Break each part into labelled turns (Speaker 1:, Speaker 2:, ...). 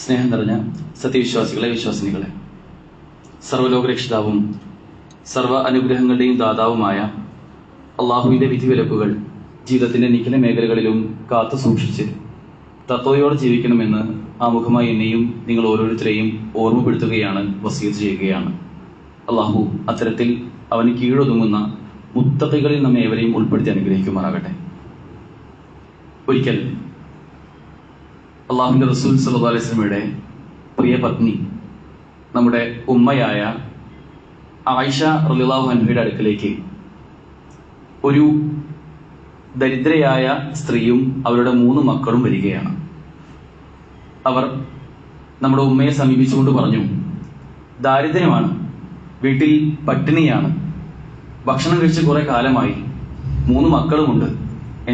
Speaker 1: സ്നേഹം നിറഞ്ഞ സത്യവിശ്വാസികളെ, വിശ്വാസിനികളെ, സർവ്വലോകരക്ഷിതാവും സർവ്വ അനുഗ്രഹങ്ങളുടെയും ദാതാവുമായ അള്ളാഹുവിന്റെ വിധിവിലക്കുകൾ ജീവിതത്തിന്റെ നിഖില മേഖലകളിലും കാത്തു സൂക്ഷിച്ച് തത്വയോടെ ജീവിക്കണമെന്ന് ആമുഖമായി എന്നെയും നിങ്ങൾ ഓരോരുത്തരെയും ഓർമ്മപ്പെടുത്തുകയാണ്, വസീയത്ത് ചെയ്യുകയാണ്. അള്ളാഹു അത്തരത്തിൽ അവന് കീഴൊതുങ്ങുന്ന മുത്തഖികളിൽ നമ്മെ ഏവരെയും ഉൾപ്പെടുത്തി അനുഗ്രഹിക്കുമാറാകട്ടെ. ഒരിക്കൽ അള്ളാഹുവിന്റെ റസൂൽ സല്ലല്ലാഹു അലൈഹി വസല്ലമയുടെ പ്രിയ പത്നി, നമ്മുടെ ഉമ്മയായ ആയിഷ റളിയല്ലാഹു അൻഹയുടെ അടുക്കലേക്ക് ഒരു ദരിദ്രയായ സ്ത്രീയും അവരുടെ 3 മക്കളും വരികയാണ്. അവർ നമ്മുടെ ഉമ്മയെ സമീപിച്ചുകൊണ്ട് പറഞ്ഞു, ദാരിദ്ര്യമാണ്, വീട്ടിൽ പട്ടിണിയാണ്, ഭക്ഷണം കഴിച്ച് കുറെ കാലമായി, 3 മക്കളുമുണ്ട്,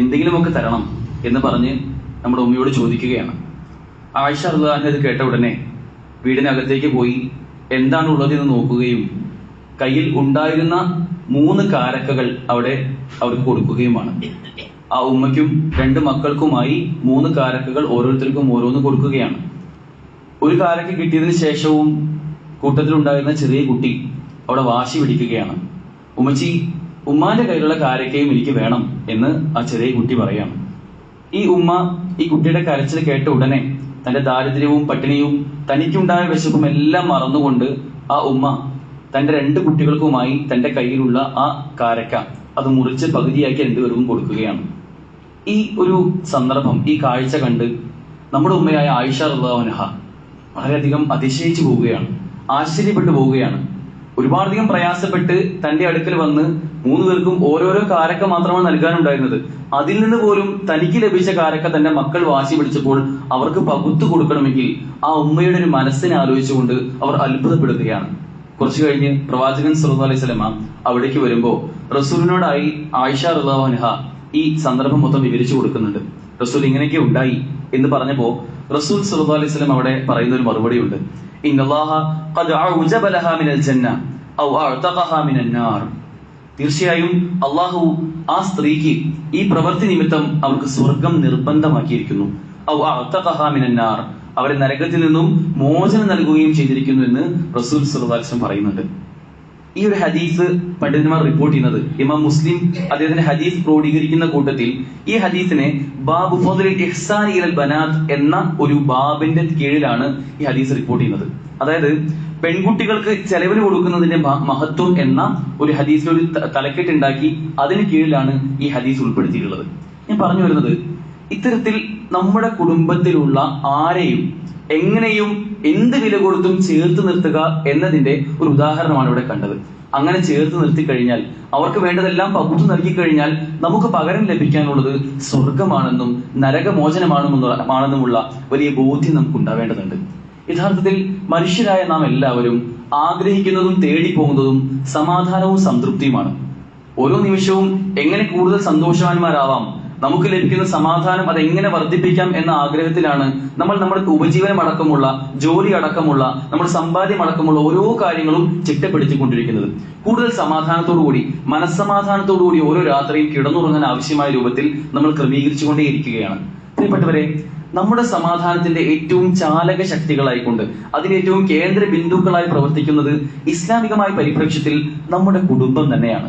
Speaker 1: എന്തെങ്കിലുമൊക്കെ തരണം എന്ന് പറഞ്ഞ് നമ്മുടെ ഉമ്മയോട് ചോദിക്കുകയാണ്. ആയിഷ റളിയല്ലാഹു അൻഹ ഇത് കേട്ട ഉടനെ വീടിനകത്തേക്ക് പോയി എന്താണ് ഉള്ളതെന്ന് നോക്കുകയും കയ്യിൽ ഉണ്ടായിരുന്ന 3 കാരക്കകൾ അവർക്ക് കൊടുക്കുകയുമാണ്. ആ ഉമ്മയ്ക്കും 2 മക്കൾക്കുമായി 3 കാരക്കകൾ ഓരോരുത്തർക്കും ഓരോന്ന് കൊടുക്കുകയാണ്. ഒരു കാരക്ക കിട്ടിയതിന് ശേഷവും കൂട്ടത്തിലുണ്ടായിരുന്ന ചെറിയ കുട്ടി അവിടെ വാശി പിടിക്കുകയാണ്. ഉമ്മച്ചി, ഉമ്മാന്റെ കയ്യിലുള്ള കാരക്കയും എനിക്ക് വേണം എന്ന് ആ ചെറിയ കുട്ടി പറയാണ്. ഈ ഉമ്മ ഈ കുട്ടിയുടെ കരച്ചിൽ കേട്ട ഉടനെ തന്റെ ദാരിദ്ര്യവും പട്ടിണിയും തനിക്കുണ്ടായ വിശപ്പും എല്ലാം മറന്നുകൊണ്ട് ആ ഉമ്മ തന്റെ 2 കുട്ടികൾക്കുമായി തന്റെ കയ്യിലുള്ള ആ കാരക്ക അത് മുറിച്ച് പകുതിയാക്കി 2 പേർക്കും കൊടുക്കുകയാണ്. ഈ ഒരു സന്ദർഭം, ഈ കാഴ്ച കണ്ട് നമ്മുടെ ഉമ്മയായ ആയിഷ റളിയല്ലാഹു അൻഹ വളരെയധികം അതിശയിച്ചു പോവുകയാണ്, ആശ്ചര്യപ്പെട്ടു പോവുകയാണ്. ഒരുപാടധികം പ്രയാസപ്പെട്ട് തന്റെ അടുക്കൽ വന്ന് 3 പേർക്കും ഓരോരോ കാരക്ക മാത്രമാണ് നൽകാനുണ്ടായിരുന്നത്. അതിൽ നിന്ന് പോലും തനിക്ക് ലഭിച്ച കാരക്ക തന്റെ മക്കൾ വാശി പിടിച്ചപ്പോൾ അവർക്ക് പകുത്തു കൊടുക്കണമെങ്കിൽ ആ ഉമ്മയുടെ ഒരു മനസ്സിനെ ആലോചിച്ചുകൊണ്ട് അവർ അത്ഭുതപ്പെടുകയാണ്. കുറച്ചു കഴിഞ്ഞ് പ്രവാചകൻ സല്ലല്ലാഹു അലൈഹി വസല്ലമ അവിടേക്ക് വരുമ്പോൾ റസൂലിനോടായി ആയിഷ റളിയല്ലാഹു അൻഹ ഈ സന്ദർഭം മൊത്തം വിവരിച്ചു കൊടുക്കുന്നുണ്ട്. റസൂൽ ഇങ്ങനെയൊക്കെ ഉണ്ടായി എന്ന് പറഞ്ഞപ്പോ റസൂൽ സല്ലല്ലാഹു അലൈഹി വസല്ലം അവിടെ പറയുന്ന ഒരു മറുപടി ഉണ്ട്. ഇന്നല്ലാഹ ഖദ് അഉജബ ലഹാ മിനൽ ജന്ന ഔ അഅതഖഹാ മിനൻ നാർ. തീർച്ചയായും അള്ളാഹു ആ സ്ത്രീക്ക് ഈ പ്രവൃത്തി നിമിത്തം അവർക്ക് സ്വർഗം നിർബന്ധമാക്കിയിരിക്കുന്നു. ഔ അഅതഖഹാ മിനൻ നാർ, അവരെ നരകത്തിൽ നിന്നും മോചനം നൽകുകയും ചെയ്തിരിക്കുന്നു എന്ന് റസൂൽ സല്ലല്ലാഹു അലൈഹി വസല്ലം പറയുന്നുണ്ട്. ഈ ഒരു ഹദീസ് പണ്ഡിതന്മാർ റിപ്പോർട്ട് ചെയ്യുന്നത്, ഇമാം മുസ്ലിം അദ്ദേഹത്തിന്റെ ഹദീസ് ക്രോഡീകരിക്കുന്ന കൂട്ടത്തിൽ ഈ ഹദീസിനെ ബാബു ഫദ്ലിൽ ഇഹ്സാൻ ഇലൽ ബനാത്ത് എന്ന ഒരു ബാബിന്റെ കീഴിലാണ് ഈ ഹദീസ് റിപ്പോർട്ട് ചെയ്യുന്നത്. അതായത് പെൺകുട്ടികൾക്ക് ചെലവിന് കൊടുക്കുന്നതിന്റെ മഹത്വം എന്ന ഒരു ഹദീസിൽ ഒരു തലക്കെട്ടുണ്ടാക്കി അതിന് കീഴിലാണ് ഈ ഹദീസ് ഉൾപ്പെടുത്തിയിട്ടുള്ളത്. ഞാൻ പറഞ്ഞു വരുന്നത്, ഇത്തരത്തിൽ നമ്മുടെ കുടുംബത്തിലുള്ള ആരെയും എങ്ങനെയും എന്ത് വില കൊടുത്തും ചേർത്ത് നിർത്തുക എന്നതിന്റെ ഒരു ഉദാഹരണമാണ് ഇവിടെ കണ്ടത്. അങ്ങനെ ചേർത്ത് നിർത്തി കഴിഞ്ഞാൽ, അവർക്ക് വേണ്ടതെല്ലാം പകുത്തു നൽകി കഴിഞ്ഞാൽ നമുക്ക് പകരം ലഭിക്കാനുള്ളത് സ്വർഗമാണെന്നും നരകമോചനമാണെന്നുമുള്ള വലിയ ബോധ്യം നമുക്ക് ഉണ്ടാവേണ്ടതുണ്ട്. യഥാർത്ഥത്തിൽ മനുഷ്യരായ നാം എല്ലാവരും ആഗ്രഹിക്കുന്നതും തേടിപ്പോകുന്നതും സമാധാനവും സംതൃപ്തിയുമാണ്. ഓരോ നിമിഷവും എങ്ങനെ കൂടുതൽ സന്തോഷവാന്മാരാവാം, നമുക്ക് ലഭിക്കുന്ന സമാധാനം അതെങ്ങനെ വർദ്ധിപ്പിക്കാം എന്ന ആഗ്രഹത്തിലാണ് നമ്മൾ നമ്മുടെ ഉപജീവനം അടക്കമുള്ള, ജോലി അടക്കമുള്ള, നമ്മുടെ സമ്പാദ്യം അടക്കമുള്ള ഓരോ കാര്യങ്ങളും ചിട്ടപ്പെടുത്തിക്കൊണ്ടിരിക്കുന്നത്. കൂടുതൽ സമാധാനത്തോടുകൂടി, മനസ്സമാധാനത്തോടുകൂടി ഓരോ രാത്രിയും കിടന്നുറങ്ങാൻ ആവശ്യമായ രൂപത്തിൽ നമ്മൾ ക്രമീകരിച്ചുകൊണ്ടേയിരിക്കുകയാണ്. പ്രിയപ്പെട്ടവരെ, നമ്മുടെ സമാധാനത്തിന്റെ ഏറ്റവും ചാലക ശക്തികളായിക്കൊണ്ട് അതിന്റെ ഏറ്റവും കേന്ദ്ര ബിന്ദുക്കളായി പ്രവർത്തിക്കുന്നത് ഇസ്ലാമികമായ പരിപ്രേക്ഷ്യത്തിൽ നമ്മുടെ കുടുംബം തന്നെയാണ്.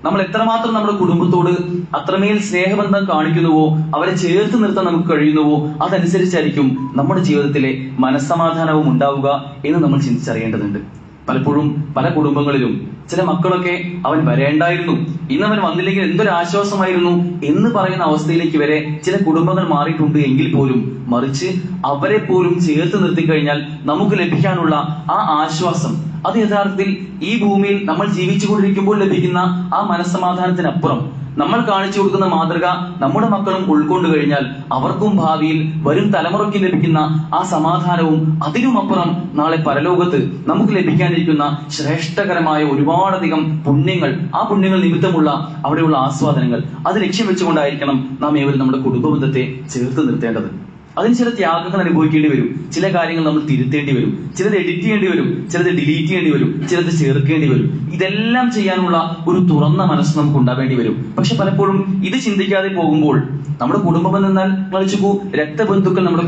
Speaker 1: നമ്മൾ എത്രമാത്രം നമ്മുടെ കുടുംബത്തോട് അത്രമേൽ സ്നേഹബന്ധം കാണിക്കുന്നുവോ, അവരെ ചേർത്ത് നിർത്താൻ നമുക്ക് കഴിയുന്നുവോ, അതനുസരിച്ചായിരിക്കും നമ്മുടെ ജീവിതത്തിലെ മനസ്സമാധാനവും ഉണ്ടാവുക എന്ന് നമ്മൾ ചിന്തിച്ചറിയേണ്ടതുണ്ട്. പലപ്പോഴും പല കുടുംബങ്ങളിലും ചില മക്കളൊക്കെ അവൻ വരേണ്ടായിരുന്നു, ഇന്നവൻ വന്നില്ലെങ്കിൽ എന്തൊരു ആശ്വാസമായിരുന്നു എന്ന് പറയുന്ന അവസ്ഥയിലേക്ക് വരെ ചില കുടുംബങ്ങൾ മാറിയിട്ടുണ്ട്. എങ്കിൽ പോലും മറിച്ച് അവരെ പോലും ചേർത്ത് നിർത്തിക്കഴിഞ്ഞാൽ നമുക്ക് ലഭിക്കാനുള്ള ആ ആശ്വാസം, അത് യഥാർത്ഥത്തിൽ ഈ ഭൂമിയിൽ നമ്മൾ ജീവിച്ചുകൊണ്ടിരിക്കുമ്പോൾ ലഭിക്കുന്ന ആ മനസ്സമാധാനത്തിനപ്പുറം നമ്മൾ കാണിച്ചു കൊടുക്കുന്ന മാതൃക നമ്മുടെ മക്കളും ഉൾക്കൊണ്ടു കഴിഞ്ഞാൽ അവർക്കും ഭാവിയിൽ വരും തലമുറയ്ക്ക് ലഭിക്കുന്ന ആ സമാധാനവും അതിനുമപ്പുറം നാളെ പരലോകത്ത് നമുക്ക് ലഭിക്കാനിരിക്കുന്ന ശ്രേഷ്ഠകരമായ ഒരുപാടധികം പുണ്യങ്ങൾ, ആ പുണ്യങ്ങൾ നിമിത്തമുള്ള അവിടെയുള്ള ആസ്വാദനങ്ങൾ, അത് ലക്ഷ്യം വെച്ചുകൊണ്ടായിരിക്കണം നാം ഏവരും നമ്മുടെ കുടുംബ ബന്ധത്തെ ചേർത്ത് നിർത്തേണ്ടത്. അതിന് ചില ത്യാഗങ്ങൾ അനുഭവിക്കേണ്ടി വരും, ചില കാര്യങ്ങൾ നമ്മൾ തിരുത്തേണ്ടി വരും, ചിലത് എഡിറ്റ് ചെയ്യേണ്ടി വരും, ചിലത് ഡിലീറ്റ് ചെയ്യേണ്ടി വരും, ചിലത് ചേർക്കേണ്ടി വരും. ഇതെല്ലാം ചെയ്യാനുള്ള ഒരു തുറന്ന മനസ്സ് നമുക്ക് ഉണ്ടാവേണ്ടി വരും. പക്ഷെ പലപ്പോഴും ഇത് ചിന്തിക്കാതെ പോകുമ്പോൾ നമ്മുടെ കുടുംബം എന്നാൽ കളിച്ചു രക്തബന്ധുക്കൾ നമ്മുടെ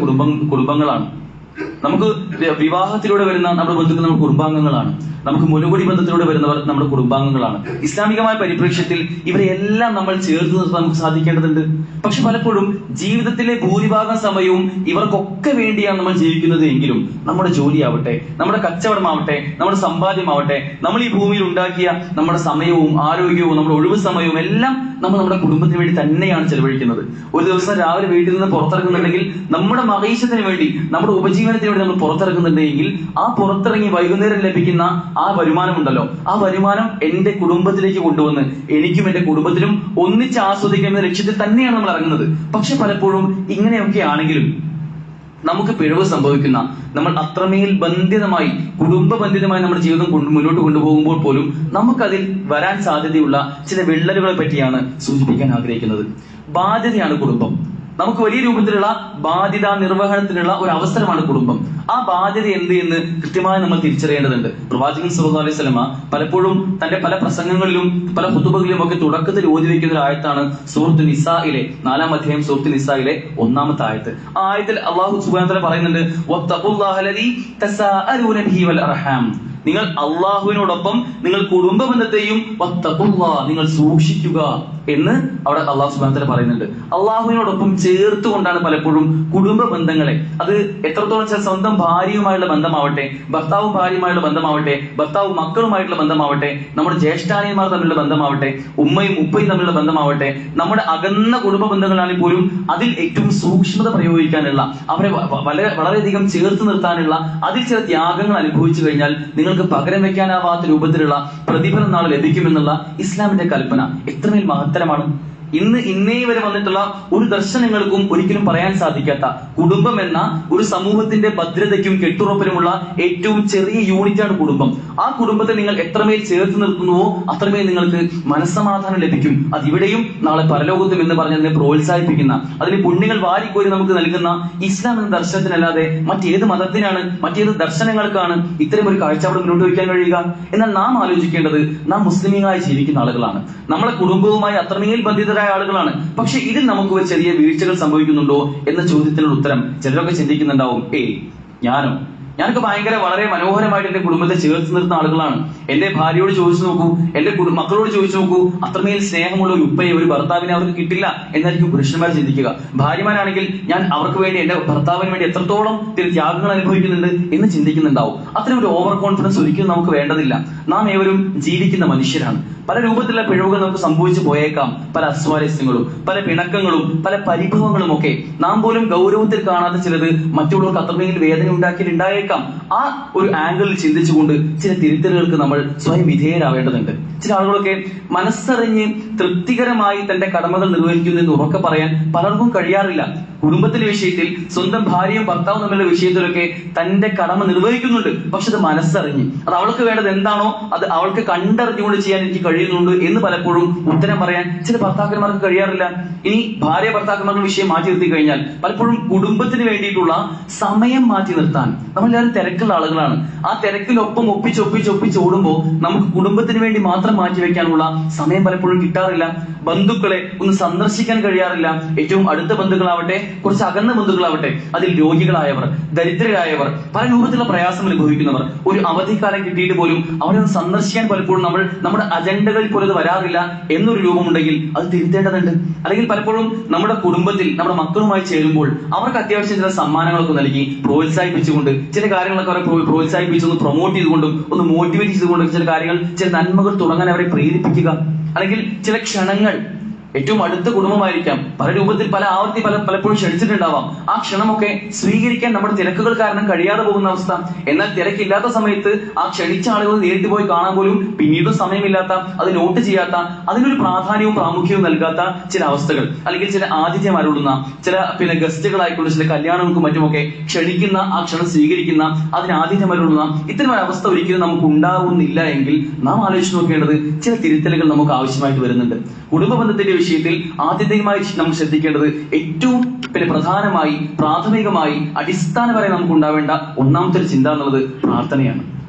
Speaker 1: കുടുംബങ്ങളാണ്. നമുക്ക് വിവാഹത്തിലൂടെ വരുന്ന നമ്മുടെ ബന്ധുക്കൾ നമ്മുടെ കുടുംബാംഗങ്ങളാണ്. നമുക്ക് മുനുകുടി ബന്ധത്തിലൂടെ വരുന്നവർ നമ്മുടെ കുടുംബാംഗങ്ങളാണ്. ഇസ്ലാമികമായ പരിപ്രേക്ഷ്യത്തിൽ ഇവരെല്ലാം നമ്മൾ ചേർത്ത് നിർത്താൻ നമുക്ക് സാധിക്കേണ്ടതുണ്ട്. പക്ഷെ പലപ്പോഴും ജീവിതത്തിലെ ഭൂരിഭാഗം സമയവും ഇവർക്കൊക്കെ വേണ്ടിയാണ് നമ്മൾ ജീവിക്കുന്നത് എങ്കിലും നമ്മുടെ ജോലിയാവട്ടെ, നമ്മുടെ കച്ചവടമാവട്ടെ, നമ്മുടെ സമ്പാദ്യമാവട്ടെ, നമ്മൾ ഈ ഭൂമിയിൽ ഉണ്ടാക്കിയ നമ്മുടെ സമയവും ആരോഗ്യവും നമ്മുടെ ഒഴിവ് സമയവും എല്ലാം നമ്മൾ നമ്മുടെ കുടുംബത്തിന് വേണ്ടി തന്നെയാണ് ചെലവഴിക്കുന്നത്. ഒരു ദിവസം രാവിലെ വീട്ടിൽ നിന്ന് പുറത്തിറങ്ങുന്നുണ്ടെങ്കിൽ നമ്മുടെ മഹീഷത്തിന് വേണ്ടി, നമ്മുടെ ഉപജീവനത്തിന് വേണ്ടി നമ്മൾ പുറത്തിറങ്ങുന്നുണ്ടെങ്കിൽ ആ പുറത്തിറങ്ങി വൈകുന്നേരം ലഭിക്കുന്ന ആ വരുമാനം ഉണ്ടല്ലോ, ആ വരുമാനം എന്റെ കുടുംബത്തിലേക്ക് കൊണ്ടുവന്ന് എനിക്കും എന്റെ കുടുംബത്തിനും ഒന്നിച്ച് ആസ്വദിക്കുന്ന ലക്ഷ്യത്തിൽ തന്നെയാണ് നമ്മൾ ഇറങ്ങുന്നത്. പക്ഷെ പലപ്പോഴും ഇങ്ങനെയൊക്കെ ആണെങ്കിലും നമുക്ക് പിഴവ് സംഭവിക്കുന്ന, നമ്മൾ അത്രമേൽ ബന്ധിതമായി കുടുംബബന്ധിതമായി നമ്മുടെ ജീവിതം മുന്നോട്ട് കൊണ്ടുപോകുമ്പോൾ പോലും നമുക്കതിൽ വരാൻ സാധ്യതയുള്ള ചില വിള്ളലുകളെ പറ്റിയാണ് സൂചിപ്പിക്കാൻ ആഗ്രഹിക്കുന്നത്. ബാധ്യതയാണ് കുടുംബം. നമുക്ക് വലിയ രൂപത്തിലുള്ള ബാധ്യത നിർവഹണത്തിനുള്ള ഒരു അവസരമാണ് കുടുംബം. ആ ബാധ്യത എന്ത് എന്ന് കൃത്യമായി നമ്മൾ തിരിച്ചറിയേണ്ടതുണ്ട്. പ്രവാചകൻ സല്ലല്ലാഹു അലൈഹി വസല്ലമ പലപ്പോഴും തന്റെ പല പ്രസംഗങ്ങളിലും പല ഖുതുബകളിലും ഒക്കെ തുടക്കത്തിൽ ഓതി വെക്കുന്ന ഒരു ആയത്താണ് സൂറത്തുൽ നിസായിലെ 4-ാം അധ്യായം, സൂറത്തുൽ നിസായിലെ 1-ാമത്തെ ആയത്ത്. ആ ആയത്തിൽ അല്ലാഹു സുബ്ഹാനഹു വ തആല പറയുന്നുണ്ട്, വത്തഖുല്ലാഹ അല്ലദീ തസാഅലൂന ബിഹി വൽ അർഹാം. നിങ്ങൾ അള്ളാഹുവിനോടൊപ്പം നിങ്ങൾ കുടുംബ ബന്ധത്തെയും നിങ്ങൾ സൂക്ഷിക്കുക എന്ന് അവിടെ അള്ളാഹു സുബ്ഹാനഹു വ തആല പറയുന്നുണ്ട്. അള്ളാഹുവിനോടൊപ്പം ചേർത്തുകൊണ്ടാണ് പലപ്പോഴും കുടുംബ ബന്ധങ്ങളെ, അത് എത്രത്തോളം വെച്ചാൽ സ്വന്തം ഭാര്യയുമായുള്ള ബന്ധമാവട്ടെ, ഭർത്താവും ഭാര്യയുമായുള്ള ബന്ധമാവട്ടെ, ഭർത്താവ് മക്കളുമായിട്ടുള്ള ബന്ധമാവട്ടെ, നമ്മുടെ ജ്യേഷ്ഠാനിയന്മാർ തമ്മിലുള്ള ബന്ധമാവട്ടെ, ഉമ്മയും ഉപ്പയും തമ്മിലുള്ള ബന്ധമാവട്ടെ, നമ്മുടെ അകന്ന കുടുംബ ബന്ധങ്ങളാണെങ്കിൽ പോലും അതിൽ ഏറ്റവും സൂക്ഷ്മത പ്രയോഗിക്കാനുള്ള, അവരെ വളരെയധികം ചേർത്ത് നിർത്താനുള്ള, അതിൽ ചില ത്യാഗങ്ങൾ അനുഭവിച്ചു കഴിഞ്ഞാൽ നിങ്ങൾക്ക് പകരം വെക്കാനാവാത്ത രൂപത്തിലുള്ള പ്രതിഫലം നാളെ ലഭിക്കുമെന്നുള്ള ഇസ്ലാമിന്റെ കൽപ്പന എത്രമേൽ മഹത്തരമാണ്. ഇന്നേ വരെ വന്നിട്ടുള്ള ഒരു ദർശനങ്ങൾക്കും ഒരിക്കലും പറയാൻ സാധിക്കാത്ത, കുടുംബം എന്ന ഒരു സമൂഹത്തിന്റെ ഭദ്രതയ്ക്കും കെട്ടുറപ്പിലുമുള്ള ഏറ്റവും ചെറിയ യൂണിറ്റാണ് കുടുംബം. ആ കുടുംബത്തെ നിങ്ങൾ എത്രമേൽ ചേർത്ത് നിർത്തുന്നുവോ അത്രമേൽ നിങ്ങൾക്ക് മനസ്സമാധാനം ലഭിക്കും. അത് ഇവിടെയും നാളെ പരലോകത്തും എന്ന് പറഞ്ഞതിനെ പ്രോത്സാഹിപ്പിക്കുന്ന, അതിന് പുണ്യങ്ങൾ വാരിക്കോരി നമുക്ക് നൽകുന്ന ഇസ്ലാം എന്ന ദർശനത്തിനല്ലാതെ മറ്റേത് മതത്തിനാണ്, മറ്റേത് ദർശനങ്ങൾക്കാണ് ഇത്തരം ഒരു കാഴ്ചപ്പാട് മുന്നോട്ട് വയ്ക്കാൻ കഴിയുക? എന്നാൽ നാം ആലോചിക്കേണ്ടത്, നാം മുസ്ലിമീങ്ങളായി ജീവിക്കുന്ന ആളുകളാണ്, നമ്മളെ കുടുംബവുമായി അത്രമേൽ ബന്ധിതരായ ആളുകളാണ്. പക്ഷെ ഇതിൽ നമുക്ക് ഒരു ചെറിയ വീഴ്ചകൾ സംഭവിക്കുന്നുണ്ടോ എന്ന ചോദ്യത്തിനുള്ള ഉത്തരം ചിലരൊക്കെ ചിന്തിക്കുന്നുണ്ടാവും, ഞാനൊക്കെ വളരെ മനോഹരമായിട്ട് എന്റെ കുടുംബത്തെ ചേർത്ത് നിർത്തുന്ന ആളുകളാണ്. എന്റെ ഭാര്യയോട് ചോദിച്ചു നോക്കൂ, എന്റെ മക്കളോട് ചോദിച്ചു നോക്കൂ, അത്രമേൽ സ്നേഹമുള്ള ഒരു ഉപ്പയെ, ഒരു ഭർത്താവിനെ അവർക്ക് കിട്ടില്ല എന്നായിരിക്കും പുരുഷന്മാർ ചിന്തിക്കുക. ഭാര്യമാരാണെങ്കിൽ ഞാൻ അവർക്ക് വേണ്ടി, എന്റെ ഭർത്താവിന് വേണ്ടി എത്രത്തോളം ത്യാഗങ്ങൾ അനുഭവിക്കുന്നുണ്ട് എന്ന് ചിന്തിക്കുന്നുണ്ടാവും. അത്തരം ഒരു ഓവർ കോൺഫിഡൻസ് ഒരിക്കലും നമുക്ക് വേണ്ടതില്ല. നാം ഏവരും ജീവിക്കുന്ന മനുഷ്യരാണ്. പല രൂപത്തിലുള്ള പിഴവുകൾ നമുക്ക് സംഭവിച്ചു പോയേക്കാം. പല അസ്വാരസ്യങ്ങളും, പല പിണക്കങ്ങളും, പല പരിഭവങ്ങളും ഒക്കെ നാം പോലും ഗൗരവത്തിൽ കാണാത്ത ചിലത് മറ്റുള്ളവർക്ക് അത്രമേൽ വേദന ഉണ്ടാക്കിയിട്ടുണ്ടായേക്കാം. ആ ഒരു ആംഗിളിൽ ചിന്തിച്ചുകൊണ്ട് ചില തിരുത്തലുകൾക്ക് നമ്മൾ സ്വയം വിധേയരാവേണ്ടതുണ്ട്. ചില ആളുകളൊക്കെ മനസ്സറിഞ്ഞ് തൃപ്തികരമായി തന്റെ കടമകൾ നിർവഹിക്കുന്നതെന്ന് ഉറക്കെ പറയാൻ പലർക്കും കഴിയാറില്ല. കുടുംബത്തിന്റെ വിഷയത്തിൽ, സ്വന്തം ഭാര്യയും ഭർത്താവും തമ്മിലുള്ള വിഷയത്തിലൊക്കെ തന്റെ കടമ നിർവഹിക്കുന്നുണ്ട്. പക്ഷെ അത് മനസ്സറിഞ്ഞ്, അത് അവൾക്ക് വേണ്ടത് എന്താണോ അത് അവൾക്ക് കണ്ടറിഞ്ഞുകൊണ്ട് ചെയ്യാൻ എനിക്ക് കഴിയുന്നുണ്ട് എന്ന് പലപ്പോഴും ഉത്തരം പറയാൻ ചില ഭർത്താക്കന്മാർക്ക് കഴിയാറില്ല. ഇനി ഭാര്യ ഭർത്താക്കന്മാരുടെ വിഷയം മാറ്റി നിർത്തി കഴിഞ്ഞാൽ പലപ്പോഴും കുടുംബത്തിന് വേണ്ടിയിട്ടുള്ള സമയം മാറ്റി നിർത്താൻ നമ്മളെല്ലാവരും തിരക്കുള്ള ആളുകളാണ്. ആ തിരക്കിലൊപ്പം ഒപ്പിച്ച് ഓടുമ്പോൾ നമുക്ക് കുടുംബത്തിന് വേണ്ടി മാത്രം മാറ്റിവെക്കാനുള്ള സമയം പലപ്പോഴും കിട്ടാറില്ല. ബന്ധുക്കളെ ഒന്ന് സന്ദർശിക്കാൻ കഴിയാറില്ല. ഏറ്റവും അടുത്ത ബന്ധുക്കളാവട്ടെ, കുറച്ച് അകന്ന ബന്ധുക്കളാവട്ടെ, അതിൽ രോഗികളായവർ, ദരിദ്രരായവർ, പല രൂപത്തിലുള്ള പ്രയാസം അനുഭവിക്കുന്നവർ, ഒരു അവധിക്കാലം കിട്ടിയിട്ട് പോലും അവരെ ഒന്ന് സന്ദർശിക്കാൻ പലപ്പോഴും നമ്മുടെ അജണ്ടകളിൽ പോലും അത് വരാറില്ല എന്നൊരു രൂപമുണ്ടെങ്കിൽ അത് തിരുത്തേണ്ടതുണ്ട്. അല്ലെങ്കിൽ പലപ്പോഴും നമ്മുടെ കുടുംബത്തിൽ നമ്മുടെ മക്കളുമായി ചേരുമ്പോൾ അവർക്ക് അത്യാവശ്യം ചില സമ്മാനങ്ങളൊക്കെ നൽകി പ്രോത്സാഹിപ്പിച്ചുകൊണ്ട്, ചില കാര്യങ്ങളൊക്കെ അവരെ പ്രോത്സാഹിപ്പിച്ച് ഒന്ന് പ്രൊമോട്ട് ചെയ്തുകൊണ്ടും ഒന്ന് മോട്ടിവേറ്റ് ചെയ്തുകൊണ്ടും ചില കാര്യങ്ങൾ, ചില നന്മകൾ തുടങ്ങാൻ അവരെ പ്രേരിപ്പിക്കുക. അല്ലെങ്കിൽ ചില ക്ഷണങ്ങൾ, ഏറ്റവും അടുത്ത കുടുംബമായിരിക്കാം, പല രൂപത്തിൽ പല ആവർത്തി പലപ്പോഴും ക്ഷണിച്ചിട്ടുണ്ടാവാം. ആ ക്ഷണമൊക്കെ സ്വീകരിക്കാൻ നമ്മുടെ തിരക്കുകൾ കാരണം കഴിയാതെ പോകുന്ന അവസ്ഥ. എന്നാൽ തിരക്കില്ലാത്ത സമയത്ത് ആ ക്ഷണിച്ച ആളുകൾ നേരിട്ട് പോയി കാണാൻ പോലും പിന്നീടും സമയമില്ലാത്ത, അത് നോട്ട് ചെയ്യാത്ത, അതിനൊരു പ്രാധാന്യവും പ്രാമുഖ്യവും നൽകാത്ത ചില അവസ്ഥകൾ, അല്ലെങ്കിൽ ചില ആതിഥ്യം അരുളുന്ന, ചില ഗസ്റ്റുകളായിക്കൊണ്ട് ചില കല്യാണങ്ങൾക്കും മറ്റുമൊക്കെ ക്ഷണിക്കുന്ന, ആ ക്ഷണം സ്വീകരിക്കുന്ന, അതിന് ആതിഥ്യം അരുളുന്ന ഇത്തരം ഒരു അവസ്ഥ ഒരിക്കലും നമുക്ക് ഉണ്ടാവുന്നില്ല എങ്കിൽ നാം ആലോചിച്ച് നോക്കേണ്ടത് ചില തിരുത്തലുകൾ നമുക്ക് ആവശ്യമായിട്ട് വരുന്നുണ്ട്. കുടുംബ ബന്ധത്തിന്റെ വിഷയത്തിൽ ആദ്യമായി നമ്മൾ ശ്രദ്ധിക്കേണ്ടത്, ഏറ്റവും പ്രധാനമായി, പ്രാഥമികമായി, അടിസ്ഥാനപരമായി നമുക്ക് ഉണ്ടാവേണ്ട ഒന്നാമത്തെ ഒരു ചിന്ത എന്നുള്ളത് പ്രാർത്ഥനയാണ്.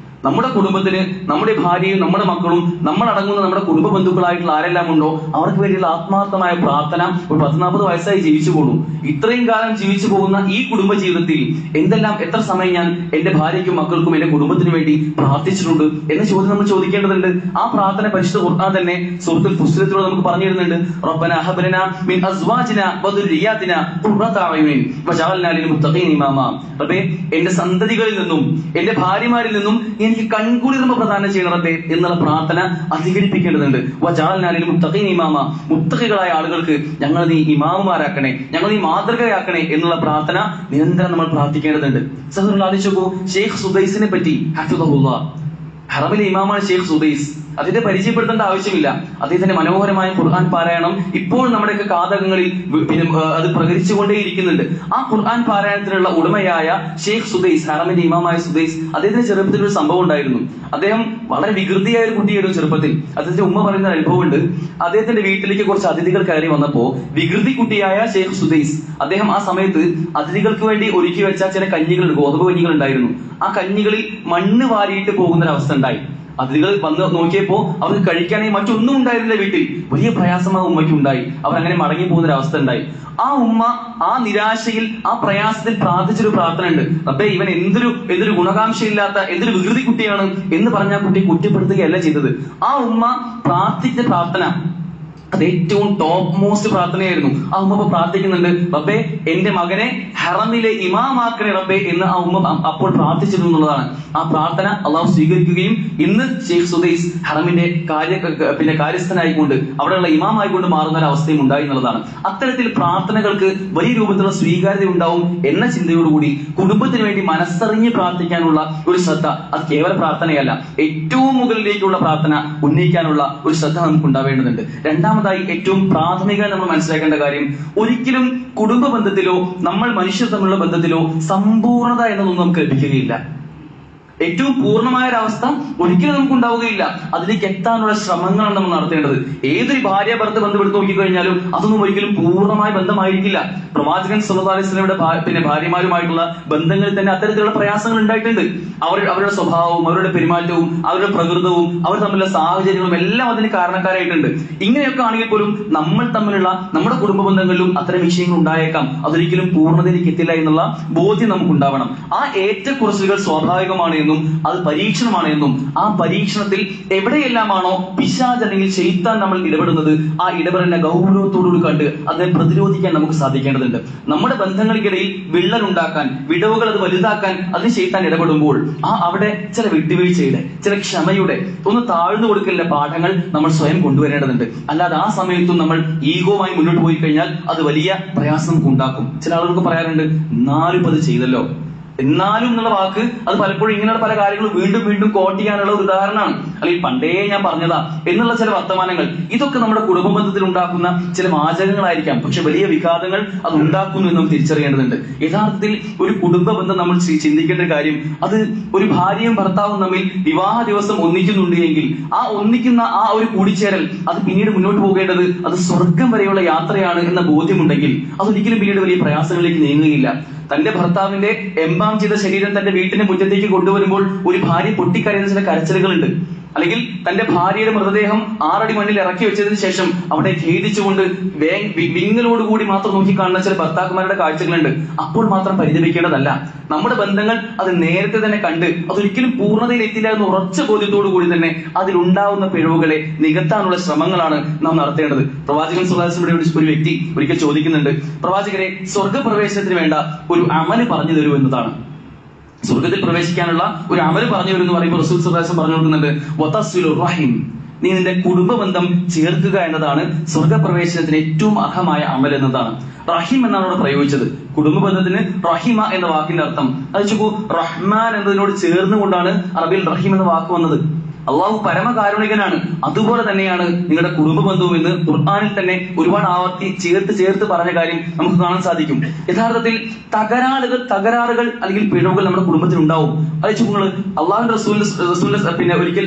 Speaker 1: നമ്മുടെ കുടുംബത്തിന് നമ്മുടെ ഭാര്യയും നമ്മുടെ മക്കളും നമ്മളടങ്ങുന്ന നമ്മുടെ കുടുംബ ബന്ധുക്കളായിട്ടുള്ള ആരെല്ലാം ഉണ്ടോ അവർക്ക് വേണ്ടിയുള്ള ആത്മാർത്ഥമായ പ്രാർത്ഥന ഒരു 10-40 വയസ്സായി ജീവിച്ചു പോകുന്നു. ഇത്രയും കാലം ജീവിച്ചു പോകുന്ന ഈ കുടുംബ ജീവിതത്തിൽ എത്ര സമയം ഞാൻ എന്റെ ഭാര്യയ്ക്കും മക്കൾക്കും എന്റെ കുടുംബത്തിനു വേണ്ടി പ്രാർത്ഥിച്ചിട്ടുണ്ട് എന്ന ചോദ്യം നമ്മൾ ചോദിക്കേണ്ടതുണ്ട്. ആ പ്രാർത്ഥന പരിശുദ്ധ ഖുർആൻ തന്നെ സൂറത്തുൽ ഫുസ്സിലത്തിലൂടെ നമുക്ക് പറഞ്ഞു തരുന്നുണ്ട്. റബ്ബനാ ഹബ് ലനാ മിൻ അസ്വാജിനാ വദുരിയാതിനാ ഖുർറത അയുനിൻ വജഅൽനാ ലിൽ മുത്തഖീന ഇമാമാ. റബ്ബേ, എന്റെ സന്തതികളിൽ നിന്നും എന്റെ ഭാര്യമാരിൽ നിന്നും എനിക്ക് കൺകുളിർമ പ്രദാനം ചെയ്യണം റബ്ബേ എന്നുള്ള പ്രാർത്ഥന അധികരിപ്പിക്കേണ്ടതുണ്ട്. വജഅൽനാ ലിൽ മുത്തഖീന ഇമാമാ, മുത്തഖികളായ ആളുകൾക്ക് ഞങ്ങൾ നീ ഇമാമുമാരാക്കണേ, ഞങ്ങൾ നീ മാതൃകയാക്കണേ എന്നുള്ള പ്രാർത്ഥന നിരന്തരം നമ്മൾ പ്രാർത്ഥിക്കേണ്ടതുണ്ട്. സഹോദരൻ ആലോചിച്ചു, ഷെയ്ഖ് സുദൈസിനെ പറ്റി ഹഫിദഹുല്ലാഹ്, ഹറമിലെ ഇമാമാണ് ഷെയ്ഖ് സുദൈസ്. അതിന്റെ പരിചയപ്പെടുത്തേണ്ട ആവശ്യമില്ല. അദ്ദേഹത്തിന്റെ മനോഹരമായ ഖുർആൻ പാരായണം ഇപ്പോൾ നമ്മുടെയൊക്കെ കാതകങ്ങളിൽ അത് പ്രകരിച്ചുകൊണ്ടേയിരിക്കുന്നുണ്ട്. ആ ഖുർആൻ പാരായണത്തിനുള്ള ഉടമയായ ഷെയ്ഖ് സുദൈസ്, ഹറമിന്റെ ഇമാമായ സുദൈസ്, അദ്ദേഹത്തിന്റെ ചെറുപ്പത്തിൽ ഒരു സംഭവം ഉണ്ടായിരുന്നു. അദ്ദേഹം വളരെ വികൃതിയായ ഒരു കുട്ടിയായിരുന്നു ചെറുപ്പത്തിൽ. അദ്ദേഹത്തിന്റെ ഉമ്മ പറയുന്ന അനുഭവമുണ്ട്. അദ്ദേഹത്തിന്റെ വീട്ടിലേക്ക് കുറച്ച് അതിഥികൾ കയറി വന്നപ്പോ വികൃതി കുട്ടിയായ ഷെയ്ഖ് സുദൈസ് അദ്ദേഹം ആ സമയത്ത് അതിഥികൾക്ക് വേണ്ടി ഒരുക്കി വെച്ച ചില കഞ്ഞികൾ, ഗോതമ്പ് കഞ്ഞികൾ ഉണ്ടായിരുന്നു. ആ കഞ്ഞികളിൽ മണ്ണ് വാരിയിട്ട് പോകുന്ന ഒരു അവസ്ഥ ഉണ്ടായി. അതിഥികൾ വന്ന് നോക്കിയപ്പോ അവർക്ക് കഴിക്കാനായി മറ്റൊന്നും ഉണ്ടായിരുന്നില്ല വീട്ടിൽ. വലിയ പ്രയാസം ആ ഉമ്മയ്ക്ക് ഉണ്ടായി. അവരങ്ങനെ മടങ്ങി പോകുന്ന ഒരു അവസ്ഥ ഉണ്ടായി. ആ ഉമ്മ ആ നിരാശയിൽ, ആ പ്രയാസത്തിൽ പ്രാർത്ഥിച്ചൊരു പ്രാർത്ഥന ഉണ്ട്. റബ്ബേ, ഇവൻ എന്തൊരു ഗുണകാംക്ഷയില്ലാത്ത എന്തൊരു വികൃതി കുട്ടിയാണ് എന്ന് പറഞ്ഞ ആ കുട്ടിയെ കുറ്റപ്പെടുത്തുകയല്ല ചെയ്തത്. ആ ഉമ്മ പ്രാർത്ഥിച്ച പ്രാർത്ഥന അത് ഏറ്റവും ടോപ്പ് മോസ്റ്റ് പ്രാർത്ഥനയായിരുന്നു. ആ ഉമ്മ പ്രാർത്ഥിക്കുന്നുണ്ട്, റബ്ബേ എന്റെ മകനെ ഹറമിലെ ഇമാമാക്കണേ റബ്ബേ എന്ന് ആ ഉമ്മ അപ്പോൾ പ്രാർത്ഥിച്ചിരുന്നു എന്നുള്ളതാണ്. ആ പ്രാർത്ഥന അള്ളാഹു സ്വീകരിക്കുകയും ഇന്ന് ഷെയ്ഖ് സുദൈസ് ഹറമിന്റെ കാര്യസ്ഥനായിക്കൊണ്ട് അവിടെയുള്ള ഇമാമായിക്കൊണ്ട് മാറുന്ന ഒരു അവസ്ഥയും ഉണ്ടായി എന്നുള്ളതാണ്. അത്തരത്തിൽ പ്രാർത്ഥനകൾക്ക് വലിയ രൂപത്തിലുള്ള സ്വീകാര്യത ഉണ്ടാവും എന്ന ചിന്തയോടുകൂടി കുടുംബത്തിന് വേണ്ടി മനസ്സറിഞ്ഞ് പ്രാർത്ഥിക്കാനുള്ള ഒരു ശ്രദ്ധ, അത് കേവല പ്രാർത്ഥനയല്ല, ഏറ്റവും മുകളിലേക്കുള്ള പ്രാർത്ഥന ഉന്നയിക്കാനുള്ള ഒരു ശ്രദ്ധ നമുക്ക് ഉണ്ടാവേണ്ടതുണ്ട്. രണ്ടാമതായി ഏറ്റവും പ്രാഥമികമായി നമ്മൾ മനസ്സിലാക്കേണ്ട കാര്യം, ഒരിക്കലും കുടുംബ ബന്ധത്തിലോ നമ്മൾ മനുഷ്യർ തമ്മിലുള്ള ബന്ധത്തിലോ സമ്പൂർണത എന്നതൊന്നും നമുക്ക് ലഭിക്കുകയില്ല. ഏറ്റവും പൂർണ്ണമായ ഒരു അവസ്ഥ ഒരിക്കലും നമുക്ക് ഉണ്ടാവുകയില്ല. അതിലേക്ക് എത്താനുള്ള ശ്രമങ്ങളാണ് നമ്മൾ നടത്തേണ്ടത്. ഏതൊരു ഭാര്യ ഭർത്ത ബന്ധം എടുത്ത് നോക്കിക്കഴിഞ്ഞാലും അതൊന്നും ഒരിക്കലും പൂർണ്ണമായ ബന്ധമായിരിക്കില്ല. പ്രവാചകൻ സല്ലല്ലാഹു അലൈഹി വസല്ലമയുടെ ഭാര്യമാരുമായിട്ടുള്ള ബന്ധങ്ങളിൽ തന്നെ അത്തരത്തിലുള്ള പ്രയാസങ്ങൾ ഉണ്ടായിട്ടുണ്ട്. അവരുടെ സ്വഭാവവും അവരുടെ പെരുമാറ്റവും അവരുടെ പ്രകൃതവും അവർ തമ്മിലുള്ള സാഹചര്യങ്ങളും എല്ലാം അതിന് കാരണക്കാരായിട്ടുണ്ട്. ഇങ്ങനെയൊക്കെ ആണെങ്കിൽ പോലും നമ്മൾ തമ്മിലുള്ള നമ്മുടെ കുടുംബ ബന്ധങ്ങളിലും അത്തരം വിഷയങ്ങൾ ഉണ്ടായേക്കാം. അതൊരിക്കലും പൂർണ്ണതയിലേക്ക് എത്തില്ല എന്നുള്ള ബോധ്യം നമുക്കുണ്ടാവണം. ആ ഏറ്റക്കുറച്ചിലുകൾ സ്വാഭാവികമാണ് എന്നും അത് പരീക്ഷണമാണ് എന്നും ആ പരീക്ഷണത്തിൽ എവിടെയെല്ലാമാണോ പിശാച് അല്ലെങ്കിൽ ശൈത്താൻ നമ്മൾ ഇടപെടുന്നത്, ആ ഇടപെടലിനെ ഗൗരവത്തോടുകൂടി കണ്ട് അതിനെ പ്രതിരോധിക്കാൻ നമുക്ക് സാധിക്കേണ്ടതുണ്ട്. നമ്മുടെ ബന്ധങ്ങൾക്കിടയിൽ വിള്ളൽ ഉണ്ടാക്കാൻ, വിടവുകൾ അത് വലുതാക്കാൻ അതിന് ശൈത്താൻ ഇടപെടുമ്പോൾ അവിടെ ചില വിട്ടുവീഴ്ചയുടെ, ചില ക്ഷമയുടെ, ഒന്ന് താഴ്ന്നു കൊടുക്കലിന്റെ പാഠങ്ങൾ നമ്മൾ സ്വയം കൊണ്ടുവരേണ്ടതുണ്ട്. അല്ലാതെ ആ സമയത്തും നമ്മൾ ഈഗോമായി മുന്നോട്ട് പോയി കഴിഞ്ഞാൽ അത് വലിയ പ്രയാസം നമുക്ക് ഉണ്ടാക്കും. ചില ആളുകൾക്ക് പറയാറുണ്ട്, എന്നാലും അത് ചെയ്തല്ലോ. എന്നാലും എന്നുള്ള വാക്ക് അത് പലപ്പോഴും ഇങ്ങനെയുള്ള പല കാര്യങ്ങളും വീണ്ടും വീണ്ടും കോട്ട് ചെയ്യാനുള്ള ഒരു ഉദാഹരണമാണ്. അല്ലെങ്കിൽ പണ്ടേ ഞാൻ പറഞ്ഞതാ എന്നുള്ള ചില വർത്തമാനങ്ങൾ, ഇതൊക്കെ നമ്മുടെ കുടുംബ ബന്ധത്തിൽ ഉണ്ടാക്കുന്ന ചില വാചകങ്ങളായിരിക്കാം. പക്ഷെ വലിയ വിഘാതങ്ങൾ അത് ഉണ്ടാക്കുന്നു എന്ന് നമുക്ക് തിരിച്ചറിയേണ്ടതുണ്ട്. യഥാർത്ഥത്തിൽ ഒരു കുടുംബ ബന്ധം നമ്മൾ ചിന്തിക്കേണ്ട കാര്യം, അത് ഒരു ഭാര്യയും ഭർത്താവും തമ്മിൽ വിവാഹ ദിവസം ഒന്നിക്കുന്നുണ്ട് എങ്കിൽ ആ ഒന്നിക്കുന്ന ആ ഒരു കൂടിച്ചേരൽ അത് പിന്നീട് മുന്നോട്ട് പോകേണ്ടത് അത് സ്വർഗം വരെയുള്ള യാത്രയാണ് എന്ന ബോധ്യമുണ്ടെങ്കിൽ അതൊരിക്കലും പിന്നീട് വലിയ പ്രയാസങ്ങളിലേക്ക് നീങ്ങുകയില്ല. തന്റെ ഭർത്താവിന്റെ എംബാം ചെയ്ത ശരീരം തന്റെ വീട്ടിന്റെ മുറ്റത്തേക്ക് കൊണ്ടുവരുമ്പോൾ ഒരു ഭാര്യ പൊട്ടിക്കരയുന്ന ചില കരച്ചിലുകളുണ്ട്. അല്ലെങ്കിൽ തന്റെ ഭാര്യയുടെ മൃതദേഹം 6 അടി മണ്ണിൽ ഇറക്കി വെച്ചതിന് ശേഷം അവിടെ ഖേദിച്ചുകൊണ്ട് വിങ്ങലോടുകൂടി മാത്രം നോക്കിക്കാണുന്ന ചില ഭർത്താക്കന്മാരുടെ കാഴ്ചകളുണ്ട്. അപ്പോൾ മാത്രം പരിതപിക്കേണ്ടതല്ല. നമ്മുടെ ബന്ധങ്ങൾ അത് നേരത്തെ തന്നെ കണ്ട് അതൊരിക്കലും പൂർണ്ണതയിൽ എത്തില്ല എന്ന് ഉറച്ച ബോധ്യത്തോടു കൂടി തന്നെ അതിലുണ്ടാവുന്ന പിഴവുകളെ നികത്താനുള്ള ശ്രമങ്ങളാണ് നാം നടത്തേണ്ടത്. പ്രവാചകൻ സല്ലല്ലാഹു അലൈഹി വസല്ലം ഒരു വ്യക്തി ഒരിക്കൽ ചോദിക്കുന്നുണ്ട്, പ്രവാചകരെ, സ്വർഗപ്രവേശനത്തിന് വേണ്ട ഒരു അമല് പറഞ്ഞു തരൂ എന്നതാണ്. സ്വർഗത്തിൽ പ്രവേശിക്കാനുള്ള ഒരു അമല് പറഞ്ഞു വരും എന്ന് പറയുമ്പോൾ റസൂൽ സല്ലല്ലാഹു അലൈഹി വസല്ലം പറഞ്ഞു കൊടുക്കുന്നുണ്ട്, വതസ്വിലുർ റഹിം, നീ നിന്റെ കുടുംബ ബന്ധം ചേർക്കുക എന്നതാണ് സ്വർഗപ്രവേശനത്തിന് ഏറ്റവും അർഹമായ അമൽ എന്നതാണ്. റഹിം എന്നാണ് അവിടെ പ്രയോഗിച്ചത്. കുടുംബ ബന്ധത്തിന് റഹിമ എന്ന വാക്കിന്റെ അർത്ഥം അത് ചോക്കൂ, റഹ്മാൻ എന്നതിനോട് ചേർന്നുകൊണ്ടാണ് അറബിയിൽ റഹിം എന്ന വാക്ക് വന്നത്. അള്ളാഹു പരമകാരുണികനാണ്. അതുപോലെ തന്നെയാണ് നിങ്ങളുടെ കുടുംബ ബന്ധവും എന്ന് ഖുർആനിൽ തന്നെ ഒരുപാട് ആവർത്തി ചേർത്ത് പറഞ്ഞ കാര്യം നമുക്ക് കാണാൻ സാധിക്കും. യഥാർത്ഥത്തിൽ തകരാറുകൾ അല്ലെങ്കിൽ പിഴവുകൾ നമ്മുടെ കുടുംബത്തിൽ ഉണ്ടാവും. അത് നിങ്ങൾ അള്ളാഹുവിന്റെ റസൂലിന്റെ പിന്നെ ഒരിക്കൽ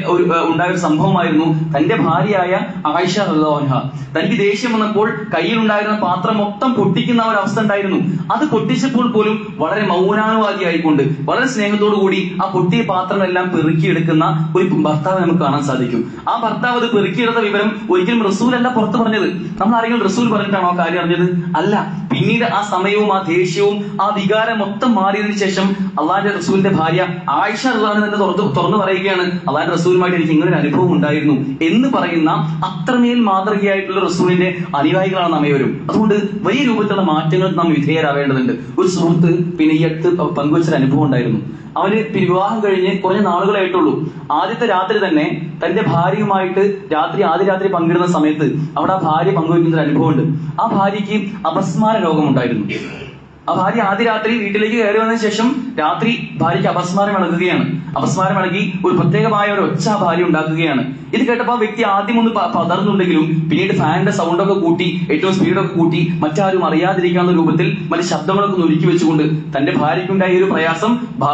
Speaker 1: ഉണ്ടായ ഒരു സംഭവമായിരുന്നു. തന്റെ ഭാര്യയായ ആയിഷ റളിയല്ലാഹു അൻഹ തനിക്ക് ദേഷ്യം വന്നപ്പോൾ കയ്യിലുണ്ടായിരുന്ന പാത്രം മൊത്തം പൊട്ടിക്കുന്ന ഒരു അവസ്ഥ ഉണ്ടായിരുന്നു. അത് പൊട്ടിച്ചപ്പോൾ പോലും വളരെ മൗനാനുവാദിയായിക്കൊണ്ട് വളരെ സ്നേഹത്തോടു കൂടി ആ പൊട്ടിയ പാത്രങ്ങളെല്ലാം പെറുക്കിയെടുക്കുന്ന ഒരു ഭർത്താവ് നമുക്ക് കാണാൻ സാധിക്കും. ആ ഭർത്താവ് അത് പെറുക്കിയെടുത്ത വിവരം ഒരിക്കലും റസൂലല്ല പുറത്തു പറഞ്ഞത്. നമ്മൾ ആരെങ്കിലും റസൂൽ പറഞ്ഞിട്ടാണോ ആ കാര്യം അറിഞ്ഞത്? അല്ല. പിന്നീട് ആ സമയവും ആ ദേഷ്യവും ആ വികാരം മൊത്തം മാറിയതിനു ശേഷം അള്ളാഹിന്റെ റസൂലിന്റെ ഭാര്യ ആയിഷ റളിയല്ലാഹു അൻഹ തന്നെ തുറന്നു പറയുകയാണ്, അള്ളാഹിന്റെ റസൂലുമായിട്ട് എനിക്ക് ഇങ്ങനെ ഒരു അനുഭവം ഉണ്ടായിരുന്നു എന്ന് പറയുന്ന അത്രമേൽ മാതൃകയായിട്ടുള്ള റസൂലിന്റെ അനുയായികളാണ് നാം ഏവരും. അതുകൊണ്ട് വലിയ രൂപത്തിലുള്ള മാറ്റങ്ങൾ നാം വിധേയരാവേണ്ടതുണ്ട്. ഒരു സുഹൃത്ത് പിന്നെ ഈ അടുത്ത് പങ്കുവച്ചൊരു അനുഭവം ഉണ്ടായിരുന്നു. അവന് വിവാഹം കഴിഞ്ഞ് കുറഞ്ഞ നാളുകളായിട്ടുള്ളൂ. ആദ്യത്തെ രാത്രി തന്നെ തന്റെ ഭാര്യയുമായിട്ട് ആദ്യ രാത്രി പങ്കിടുന്ന സമയത്ത് അവിടെ ആ ഭാര്യ പങ്കുവയ്ക്കുന്ന ഒരു അനുഭവമുണ്ട്. ആ ഭാര്യയ്ക്ക് അപസ്മാര രോഗമുണ്ടായിരുന്നു. ആ ഭാര്യ ആദ്യ രാത്രി വീട്ടിലേക്ക് കയറി വന്നതിന് ശേഷം രാത്രി ഭാര്യയ്ക്ക് അപസ്മാരം ഇളകി ഒരു പ്രത്യേകമായ ഒരു ഒച്ച ഭാര്യ ഉണ്ടാക്കുകയാണ്. ഇത് കേട്ടപ്പോൾ ആ വ്യക്തി ആദ്യം ഒന്ന് പതർന്നുണ്ടെങ്കിലും പിന്നീട് ഫാനിന്റെ സൗണ്ടൊക്കെ കൂട്ടി ഏറ്റവും സ്പീഡൊക്കെ കൂട്ടി മറ്റാരും അറിയാതിരിക്കാവുന്ന രൂപത്തിൽ മറ്റ് ശബ്ദങ്ങളൊക്കെ ഒരുക്കി വെച്ചുകൊണ്ട് തന്റെ ഭാര്യയ്ക്കുണ്ടായ ഒരു പ്രയാസം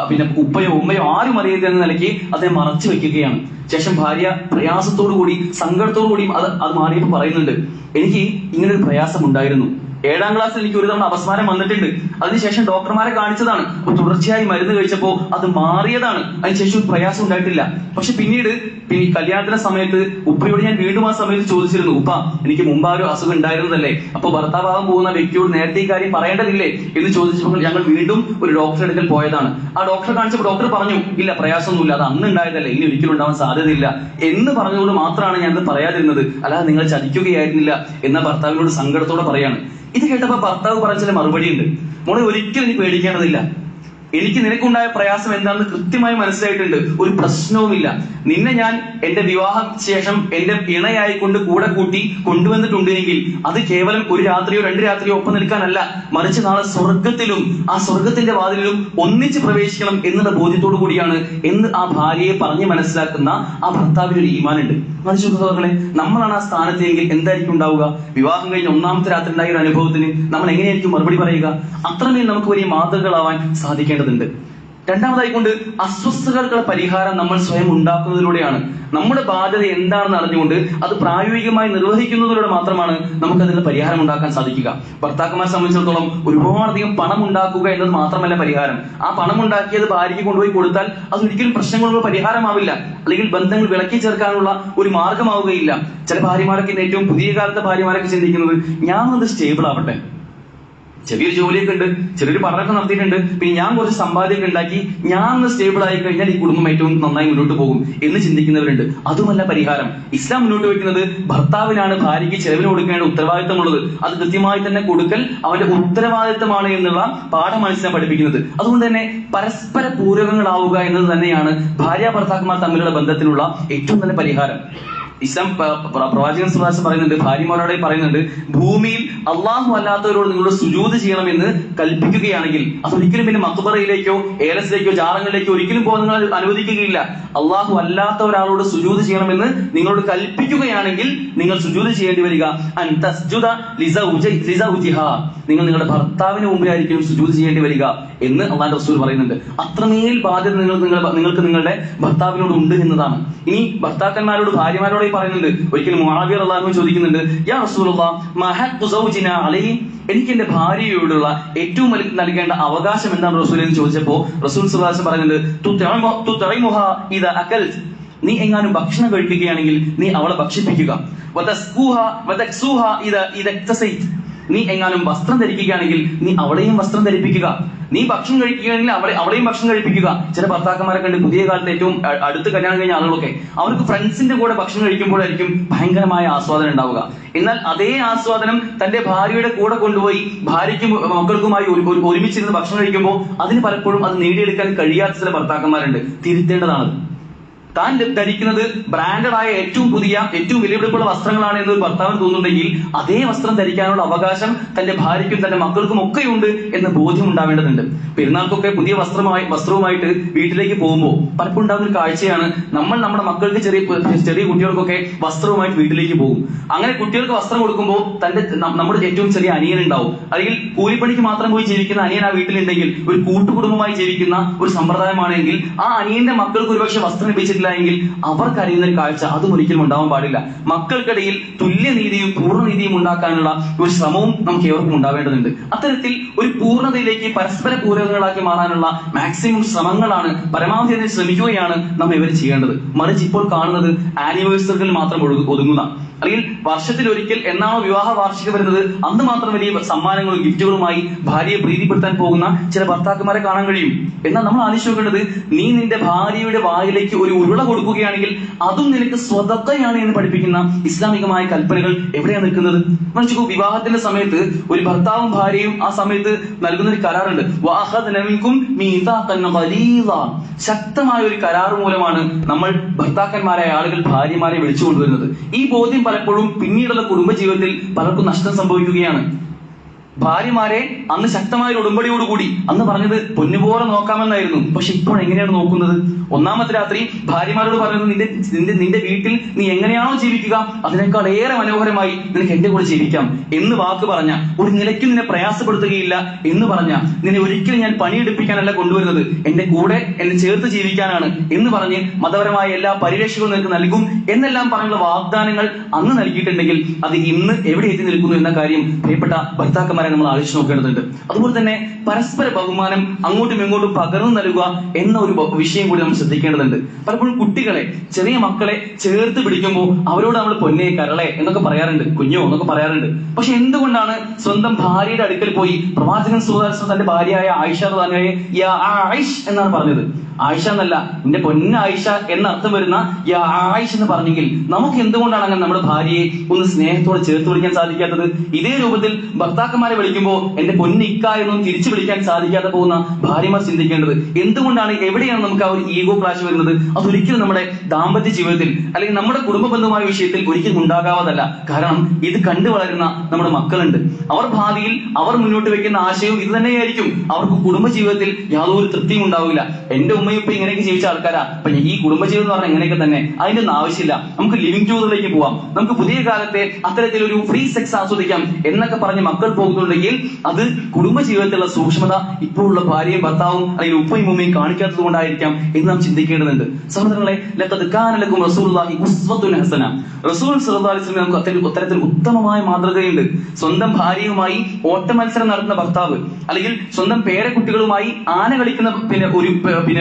Speaker 1: പിന്നെ ഉപ്പയോ ഉമ്മയോ ആരും അറിയരുത് എന്ന നിലയ്ക്ക് അതിനെ മറച്ചു വെക്കുകയാണ്. ശേഷം ഭാര്യ പ്രയാസത്തോടു കൂടി സങ്കടത്തോടു കൂടി അത് മാറിയപ്പോൾ പറയുന്നുണ്ട്, എനിക്ക് ഇങ്ങനൊരു പ്രയാസം ഉണ്ടായിരുന്നു. 7ാം ക്ലാസ്സിൽ എനിക്ക് ഒരു തവണ അപസ്മാരം വന്നിട്ടുണ്ട്. അതിനുശേഷം ഡോക്ടർമാരെ കാണിച്ചതാണ്. അപ്പൊ തുടർച്ചയായി മരുന്ന് കഴിച്ചപ്പോ അത് മാറിയതാണ്. അതിനുശേഷം പ്രയാസം ഉണ്ടായിട്ടില്ല. പക്ഷെ പിന്നീട് കല്യാണത്തിന്റെ സമയത്ത് ഉപ്പയോട് ഞാൻ വീണ്ടും ആ സമയത്ത് ചോദിച്ചിരുന്നു, ഉപ്പ എനിക്ക് മുമ്പ് ആ ഒരു അസുഖം ഉണ്ടായിരുന്നതല്ലേ, അപ്പൊ ഭർത്താവാകാൻ പോകുന്ന വ്യക്തിയോട് നേരത്തെ ഈ കാര്യം പറയേണ്ടതില്ലേ എന്ന് ചോദിച്ചപ്പോൾ ഞങ്ങൾ വീണ്ടും ഒരു ഡോക്ടറെ അടുക്കൽ പോയതാണ്. ആ ഡോക്ടറെ കാണിച്ചപ്പോൾ ഡോക്ടർ പറഞ്ഞു, ഇല്ല പ്രയാസമൊന്നുമില്ല, അത് അന്ന് ഉണ്ടായതല്ലേ, ഇനി ഒരിക്കലും ഉണ്ടാവാൻ സാധ്യതയില്ല എന്ന് പറഞ്ഞതുകൊണ്ട് മാത്രമാണ് ഞാനത് പറയാതിരുന്നത്, അല്ലാതെ നിങ്ങൾ ചതിക്കുകയായിരുന്നില്ല എന്ന ഭർത്താവിനോട് സങ്കടത്തോടെ പറയാണ്. ഇത് കേട്ടപ്പോ ഭർത്താവ് പറഞ്ഞ ചില മറുപടി ഉണ്ട്. മോളെ ഒരിക്കലും നീ പേടിക്കേണ്ടതില്ല, എനിക്ക് നിനക്കുണ്ടായ പ്രയാസം എന്താണെന്ന് കൃത്യമായി മനസ്സിലായിട്ടുണ്ട്, ഒരു പ്രശ്നവുമില്ല. നിന്നെ ഞാൻ എന്റെ വിവാഹം ശേഷം എന്റെ ഇണയായി കൂടെ കൂട്ടി കൊണ്ടുവന്നിട്ടുണ്ട് എങ്കിൽ അത് കേവലം ഒരു രാത്രിയോ 2 രാത്രിയോ ഒപ്പം നിൽക്കാനല്ല, മറിച്ച് നാളെ സ്വർഗത്തിലും ആ സ്വർഗത്തിന്റെ വാതിലിലും ഒന്നിച്ച് പ്രവേശിക്കണം എന്നുള്ള ബോധ്യത്തോടു കൂടിയാണ് എന്ന് ആ ഭാര്യയെ പറഞ്ഞ് മനസ്സിലാക്കുന്ന ആ ഭർത്താവിന് ഒരു ഈമാനുണ്ട്. മനുഷ്യസഹോദരങ്ങളെ, നമ്മളാണ് ആ സ്ഥാനത്തെങ്കിൽ എന്തായിരിക്കും ഉണ്ടാവുക? വിവാഹം കഴിഞ്ഞ് 1ാമത്തെ രാത്രി ഉണ്ടായ ഒരു അനുഭവത്തിന് നമ്മൾ എങ്ങനെയായിരിക്കും മറുപടി പറയുക? അത്രമേൽ നമുക്ക് വലിയ മാതൃകളാവാൻ സാധിക്കേണ്ടതുണ്ട്. രണ്ടാമതായിക്കൊണ്ട് അസ്വസ്ഥതകളുടെ പരിഹാരം നമ്മൾ സ്വയം ഉണ്ടാക്കുന്നതിലൂടെയാണ്. നമ്മുടെ ബാധ്യത എന്താണെന്ന് അറിഞ്ഞുകൊണ്ട് അത് പ്രായോഗികമായി നിർവഹിക്കുന്നതിലൂടെ മാത്രമാണ് നമുക്ക് അതിനുള്ള പരിഹാരം ഉണ്ടാക്കാൻ സാധിക്കുക. ഭർത്താക്കന്മാരെ സംബന്ധിച്ചിടത്തോളം ഒരുപാടധികം പണം ഉണ്ടാക്കുക എന്നത് മാത്രമല്ല പരിഹാരം. ആ പണം ഉണ്ടാക്കിയത് ഭാര്യയ്ക്ക് കൊണ്ടുപോയി കൊടുത്താൽ അതൊരിക്കലും പ്രശ്നങ്ങളുടെ പരിഹാരമാവില്ല, അല്ലെങ്കിൽ ബന്ധങ്ങൾ വിളക്കി ചേർക്കാനുള്ള ഒരു മാർഗമാവുകയില്ല. ചില ഭാര്യമാരൊക്കെ ഏറ്റവും പുതിയ കാലത്തെ ഭാര്യമാരൊക്കെ ചിന്തിക്കുന്നത്, ഞാനൊന്ന് സ്റ്റേബിൾ ആവട്ടെ, ചെറിയൊരു ജോലിയൊക്കെ ഉണ്ട്, ചെറിയൊരു പഠനമൊക്കെ നടത്തിയിട്ടുണ്ട്, പിന്നെ ഞാൻ കുറച്ച് സമ്പാദ്യമൊക്കെ ഉണ്ടാക്കി ഞാൻ ഒന്ന് സ്റ്റേബിൾ ആയി കഴിഞ്ഞാൽ ഈ കുടുംബം ഏറ്റവും നന്നായി മുന്നോട്ട് പോകും എന്ന് ചിന്തിക്കുന്നവരുണ്ട്. അതുമല്ല പരിഹാരം. ഇസ്ലാം മുന്നോട്ട് വെക്കുന്നത് ഭർത്താവിനാണ് ഭാര്യയ്ക്ക് ചെലവിന് കൊടുക്കേണ്ട ഉത്തരവാദിത്തമുള്ളത്. അത് കൃത്യമായി തന്നെ കൊടുക്കൽ അവന്റെ ഉത്തരവാദിത്തമാണ് എന്നുള്ള പാഠമാണ് ഇസ്ലാം പഠിപ്പിക്കുന്നത്. അതുകൊണ്ട് തന്നെ പരസ്പര പൂരകങ്ങളാവുക എന്നത് തന്നെയാണ് ഭാര്യ ഭർത്താക്കന്മാർ തമ്മിലുള്ള ബന്ധത്തിനുള്ള ഏറ്റവും നല്ല പരിഹാരം. ഇസ്ലാം പ്രവാചകൻ സുഹാസ് പറയുന്നുണ്ട്, ഭാര്യമാരോടെ പറയുന്നുണ്ട്, ഭൂമിയിൽ അള്ളാഹു അല്ലാത്തവരോട് നിങ്ങളോട് സുജൂദ് ചെയ്യണമെന്ന് കൽപ്പിക്കുകയാണെങ്കിൽ അതൊരിക്കലും പിന്നെ മക്ബറയിലേക്കോ ഏലസിലേക്കോ ജാറങ്ങളിലേക്കോ ഒരിക്കലും പോകാൻ നിങ്ങൾ അനുവദിക്കുകയില്ല. അള്ളാഹു അല്ലാത്ത ഒരാളോട് സുജൂദ് ചെയ്യണമെന്ന് നിങ്ങളോട് കൽപ്പിക്കുകയാണെങ്കിൽ നിങ്ങൾ സുജൂദ് ചെയ്യേണ്ടി വരിക അൻ തസ്ജുദ ലിസൗജിഹാ, നിങ്ങൾ നിങ്ങളുടെ ഭർത്താവിന് മുമ്പിലായിരിക്കും സുജൂദ് ചെയ്യേണ്ടി വരിക എന്ന് അള്ളാഹുവിന്റെ റസൂൽ പറയുന്നുണ്ട്. അത്രമേൽ ബാധ്യത നിങ്ങൾക്ക് നിങ്ങളുടെ ഭർത്താവിനോട് ഉണ്ട് എന്നതാണ്. ഇനി ഭർത്താക്കന്മാരോട് ഭാര്യമാരോട് പറയുന്നുണ്ട്. ഒരിക്കലും മുആവിയ റളിയല്ലാഹു അൻഹു ചോദിക്കുന്നുണ്ട്, യാ റസൂലുള്ളാഹ് മാ ഹഖ്ഖു സൗജിനാ അലൈഹി, എനിക്ക് എന്റെ ഭാര്യയോടുള്ള ഏറ്റവും നൽകേണ്ട അവകാശം എന്താണ് റസൂൽ എന്ന് ചോദിച്ചപ്പോ റസൂൽ സ്വല്ലല്ലാഹു അലൈഹി വസല്ലം പറയുന്നുണ്ട്, തുതഇമുഹാ ഇദാ അകൽത്, നീ എങ്ങാനും ഭക്ഷണം കഴിക്കുകയാണെങ്കിൽ നീ അവളെ ഭക്ഷിപ്പിക്കുക. വതസ്കൂഹാ വതക്സൂഹാ ഇദാ ഇക്തസൈത്, നീ എങ്ങാനും വസ്ത്രം ധരിക്കുകയാണെങ്കിൽ നീ അവളെയും വസ്ത്രം ധരിപ്പിക്കുക. നീ ഭക്ഷണം കഴിക്കുകയാണെങ്കിൽ അവളെയും ഭക്ഷണം കഴിപ്പിക്കുക. ചില ഭർത്താക്കന്മാരെ കണ്ട് പുതിയ കാലത്ത് ഏറ്റവും അടുത്ത് കല്യാണം കഴിഞ്ഞ ആളുകളൊക്കെ അവർക്ക് ഫ്രണ്ട്സിന്റെ കൂടെ ഭക്ഷണം കഴിക്കുമ്പോഴായിരിക്കും ഭയങ്കരമായ ആസ്വാദനം ഉണ്ടാവുക. എന്നാൽ അതേ ആസ്വാദനം തന്റെ ഭാര്യയുടെ കൂടെ കൊണ്ടുപോയി ഭാര്യയ്ക്കും മക്കൾക്കുമായി ഒരുമിച്ചിരുന്ന് ഭക്ഷണം കഴിക്കുമ്പോൾ അതിന് പലപ്പോഴും അത് നേടിയെടുക്കാൻ കഴിയാത്ത ചില ഭർത്താക്കന്മാരുണ്ട്. തിരുത്തേണ്ടതാണ്. താൻ ധരിക്കുന്നത് ബ്രാൻഡഡ് ആയ ഏറ്റവും പുതിയ ഏറ്റവും വിലപിടിപ്പുള്ള വസ്ത്രങ്ങളാണ് എന്ന് ഭർത്താവിന് തോന്നുന്നുണ്ടെങ്കിൽ അതേ വസ്ത്രം ധരിക്കാനുള്ള അവകാശം തന്റെ ഭാര്യയ്ക്കും തന്റെ മക്കൾക്കും ഒക്കെയുണ്ട് എന്ന ബോധ്യം ഉണ്ടാവേണ്ടതുണ്ട്. പെരുന്നാൾക്കൊക്കെ പുതിയ വസ്ത്രവുമായിട്ട് വീട്ടിലേക്ക് പോകുമ്പോൾ പലപ്പോഴും ഉണ്ടാകുന്ന ഒരു കാഴ്ചയാണ്, നമ്മൾ നമ്മുടെ മക്കൾക്ക് ചെറിയ കുട്ടികൾക്കൊക്കെ വസ്ത്രവുമായിട്ട് വീട്ടിലേക്ക് പോകും. അങ്ങനെ കുട്ടികൾക്ക് വസ്ത്രം കൊടുക്കുമ്പോൾ നമ്മുടെ ഏറ്റവും ചെറിയ അനിയൻ ഉണ്ടാവും, അല്ലെങ്കിൽ കൂലിപ്പണിക്ക് മാത്രം പോയി ജീവിക്കുന്ന അനിയൻ ആ വീട്ടിലുണ്ടെങ്കിൽ, ഒരു കൂട്ടുകുടുംബമായി ജീവിക്കുന്ന ഒരു സമ്പ്രദായമാണെങ്കിൽ ആ അനിയന്റെ മക്കൾക്ക് ഒരുപക്ഷെ വസ്ത്രം ലഭിച്ചിട്ടില്ല എങ്കിൽ അവർക്ക് അറിയുന്ന ഒരു കാഴ്ച അതും ഒരിക്കലും ഉണ്ടാവാൻ പാടില്ല. മക്കൾക്കിടയിൽ തുല്യനീതിയും പൂർണ്ണനീതിയും ഉണ്ടാക്കാനുള്ള ഒരു ശ്രമവും നമുക്ക് ഏവർക്കും ഉണ്ടാവേണ്ടതുണ്ട്. അത്തരത്തിൽ ഒരു പൂർണ്ണതയിലേക്ക് പരസ്പര പൂരകങ്ങളാക്കി മാറാനുള്ള മാക്സിമം ശ്രമങ്ങളാണ്, പരമാവധി അതിന് ശ്രമിക്കുകയാണ് നമ്മൾ ഇവർ ചെയ്യേണ്ടത്. മറിച്ച് ഇപ്പോൾ കാണുന്നത് ആനിവേഴ്സറികളിൽ മാത്രം ഒതുങ്ങുന്ന, അല്ലെങ്കിൽ വർഷത്തിൽ ഒരിക്കൽ എന്നാണോ വിവാഹ വാർഷികം വരുന്നത് അന്ന് മാത്രം വലിയ സമ്മാനങ്ങളും ഗിഫ്റ്റുകളുമായി ഭാര്യയെ പ്രീതിപ്പെടുത്താൻ പോകുന്ന ചില ഭർത്താക്കന്മാരെ കാണാൻ കഴിയും. എന്നാൽ നമ്മൾ ആലോചിച്ച് നോക്കേണ്ടത്, നീ നിന്റെ ഭാര്യയുടെ വായിലേക്ക് ഒരു ഉരുള കൊടുക്കുകയാണെങ്കിൽ അതും നിനക്ക് സ്വതക്കയാണ് എന്ന് പഠിപ്പിക്കുന്ന ഇസ്ലാമികമായ കൽപ്പനകൾ എവിടെയാണ് നിൽക്കുന്നത്? മനസ്സിലാക്കൂ, വിവാഹത്തിന്റെ സമയത്ത് ഒരു ഭർത്താവും ഭാര്യയും ആ സമയത്ത് നൽകുന്ന ഒരു കരാറുണ്ട്. ശക്തമായ ഒരു കരാർ മൂലമാണ് നമ്മൾ ഭർത്താക്കന്മാരായ ആളുകൾ ഭാര്യമാരെ വിളിച്ചു കൊണ്ടുവരുന്നത്. ഈ ബോധ്യം പലപ്പോഴും പിന്നീടുള്ള കുടുംബജീവിതത്തിൽ പലർക്കും നഷ്ടം സംഭവിക്കുകയാണ്. ഭാര്യമാരെ അന്ന് ശക്തമായ ഒരു ഉടമ്പടിയോടുകൂടി അന്ന് പറഞ്ഞത് പൊന്നുപോലെ നോക്കാമെന്നായിരുന്നു. പക്ഷെ ഇപ്പോൾ എങ്ങനെയാണ് നോക്കുന്നത്? ഒന്നാമത്തെ രാത്രി ഭാര്യമാരോട് പറയുന്നത്, നിന്റെ വീട്ടിൽ നീ എങ്ങനെയാണോ ജീവിക്കുക അതിനേക്കാൾ ഏറെ മനോഹരമായി നിനക്ക് എന്റെ കൂടെ ജീവിക്കാം എന്ന് വാക്ക് പറഞ്ഞ, ഒരു നിലയ്ക്കും നിന്നെ പ്രയാസപ്പെടുത്തുകയില്ല എന്ന് പറഞ്ഞ, നിന്നെ ഒരിക്കലും ഞാൻ പണിയെടുപ്പിക്കാനല്ല കൊണ്ടുവരുന്നത്, എന്റെ കൂടെ എന്നെ ചേർത്ത് ജീവിക്കാനാണ് എന്ന് പറഞ്ഞ് മതപരമായ എല്ലാ പരിരക്ഷകളും നിനക്ക് നൽകും എന്നെല്ലാം പറഞ്ഞുള്ള വാഗ്ദാനങ്ങൾ അന്ന് നൽകിയിട്ടുണ്ടെങ്കിൽ അത് ഇന്ന് എവിടെ എത്തി നിൽക്കുന്നു എന്ന കാര്യം പ്രിയപ്പെട്ട ഭർത്താക്കന്മാരെ നമ്മൾ ആലോചിച്ച് നോക്കേണ്ടതുണ്ട്. അതുപോലെ തന്നെ പരസ്പര ബഹുമാനം അങ്ങോട്ടും ഇങ്ങോട്ടും പകർന്നു നൽകുക എന്ന ഒരു വിഷയം കൂടി നമ്മൾ ശ്രദ്ധിക്കേണ്ടതുണ്ട്. പലപ്പോഴും കുട്ടികളെ, ചെറിയ മക്കളെ ചേർത്ത് പിടിക്കുമ്പോൾ അവരോട് നമ്മൾ പൊന്നേ, കരളെ എന്നൊക്കെ പറയാറുണ്ട്, കുഞ്ഞോ എന്നൊക്കെ പറയാറുണ്ട്. പക്ഷെ എന്തുകൊണ്ടാണ് സ്വന്തം ഭാര്യയുടെ അടുക്കൽ പോയി പ്രവാചകൻ സല്ലല്ലാഹു അലൈഹി വസല്ലം തന്റെ ഭാര്യയായ ആയിഷ റളിയല്ലാഹു അൻഹയെ യാ ആയിഷ് എന്നാണ് പറഞ്ഞത്? ആയിഷ എന്നല്ല, നിന്റെ പൊന്ന ആയിഷ എന്ന അർത്ഥം വരുന്ന യാ ആയിഷ് എന്ന് പറഞ്ഞെങ്കിൽ നമുക്ക് എന്തുകൊണ്ടാണ് അങ്ങനെ നമ്മുടെ ഭാര്യയെ ഒന്ന് സ്നേഹത്തോടെ ചേർത്ത് വിളിക്കാൻ സാധിക്കാത്തത്? ഇതേ രൂപത്തിൽ ഭർത്താക്കന്മാരെ വിളിക്കുമ്പോൾ എന്റെ പൊന്നിക്ക എന്നൊന്നും തിരിച്ചു വിളിക്കാൻ സാധിക്കാതെ പോകുന്ന ഭാര്യമാർ ചിന്തിക്കേണ്ടത് എന്തുകൊണ്ടാണ്? എവിടെയാണ് നമുക്ക് ആ ഒരു ഈഗോ ക്ലാഷ് വരുന്നത്? അതൊരിക്കലും നമ്മുടെ ദാമ്പത്യ ജീവിതത്തിൽ അല്ലെങ്കിൽ നമ്മുടെ കുടുംബ ബന്ധമായ വിഷയത്തിൽ ഒരിക്കലും ഉണ്ടാകാവതല്ല. കാരണം ഇത് കണ്ടു വളരുന്ന നമ്മുടെ മക്കളുണ്ട്. അവർ ഭാവിയിൽ അവർ മുന്നോട്ട് വെക്കുന്ന ആശയവും ഇത് തന്നെയായിരിക്കും. അവർക്ക് കുടുംബജീവിതത്തിൽ യാതൊരു തൃപ്തിയും ഉണ്ടാവില്ല. എന്റെ ഉമ്മയും ഇപ്പൊ ഇങ്ങനെയൊക്കെ ജീവിച്ച ആൾക്കാരാ, അപ്പൊ ഈ കുടുംബജീവിതം എന്ന് പറഞ്ഞാൽ ഇങ്ങനെയൊക്കെ തന്നെ, അതിന്റെ ഒന്നും ആവശ്യമില്ല, നമുക്ക് ലിവിംഗ് ടൂറിലേക്ക് പോവാം, നമുക്ക് പുതിയ കാലത്തെ അത്തരത്തിലൊരു ഫ്രീ സെക്സ് ആസ്വദിക്കാം എന്നൊക്കെ പറഞ്ഞ് മക്കൾ പോകുന്നുണ്ടെങ്കിൽ അത് കുടുംബജീവിതത്തിലുള്ള സൂക്ഷ്മത ഇപ്പോഴുള്ള ഭാര്യയും ഭർത്താവും അല്ലെങ്കിൽ ഉപ്പയും ഉമ്മയും കാണിക്കാത്തത് കൊണ്ടായിരിക്കാം എന്ന് നാം ചിന്തിക്കേണ്ടതുണ്ട്. സഹോദരങ്ങളെ, ലഖദ് കാന ലക്കും റസൂലുള്ളാഹി ഉസ്വത്തുൻ ഹസന, റസൂൽ സല്ലല്ലാഹു അലൈഹി വസല്ലം നമുക്ക് അത്തരത്തിൽ ഉത്തമമായ മാതൃകയുണ്ട്. സ്വന്തം ഭാര്യയുമായി ഓട്ട മത്സരം നടത്തുന്ന ഭർത്താവ്, അല്ലെങ്കിൽ സ്വന്തം പേരക്കുട്ടികളുമായി ആന കളിക്കുന്ന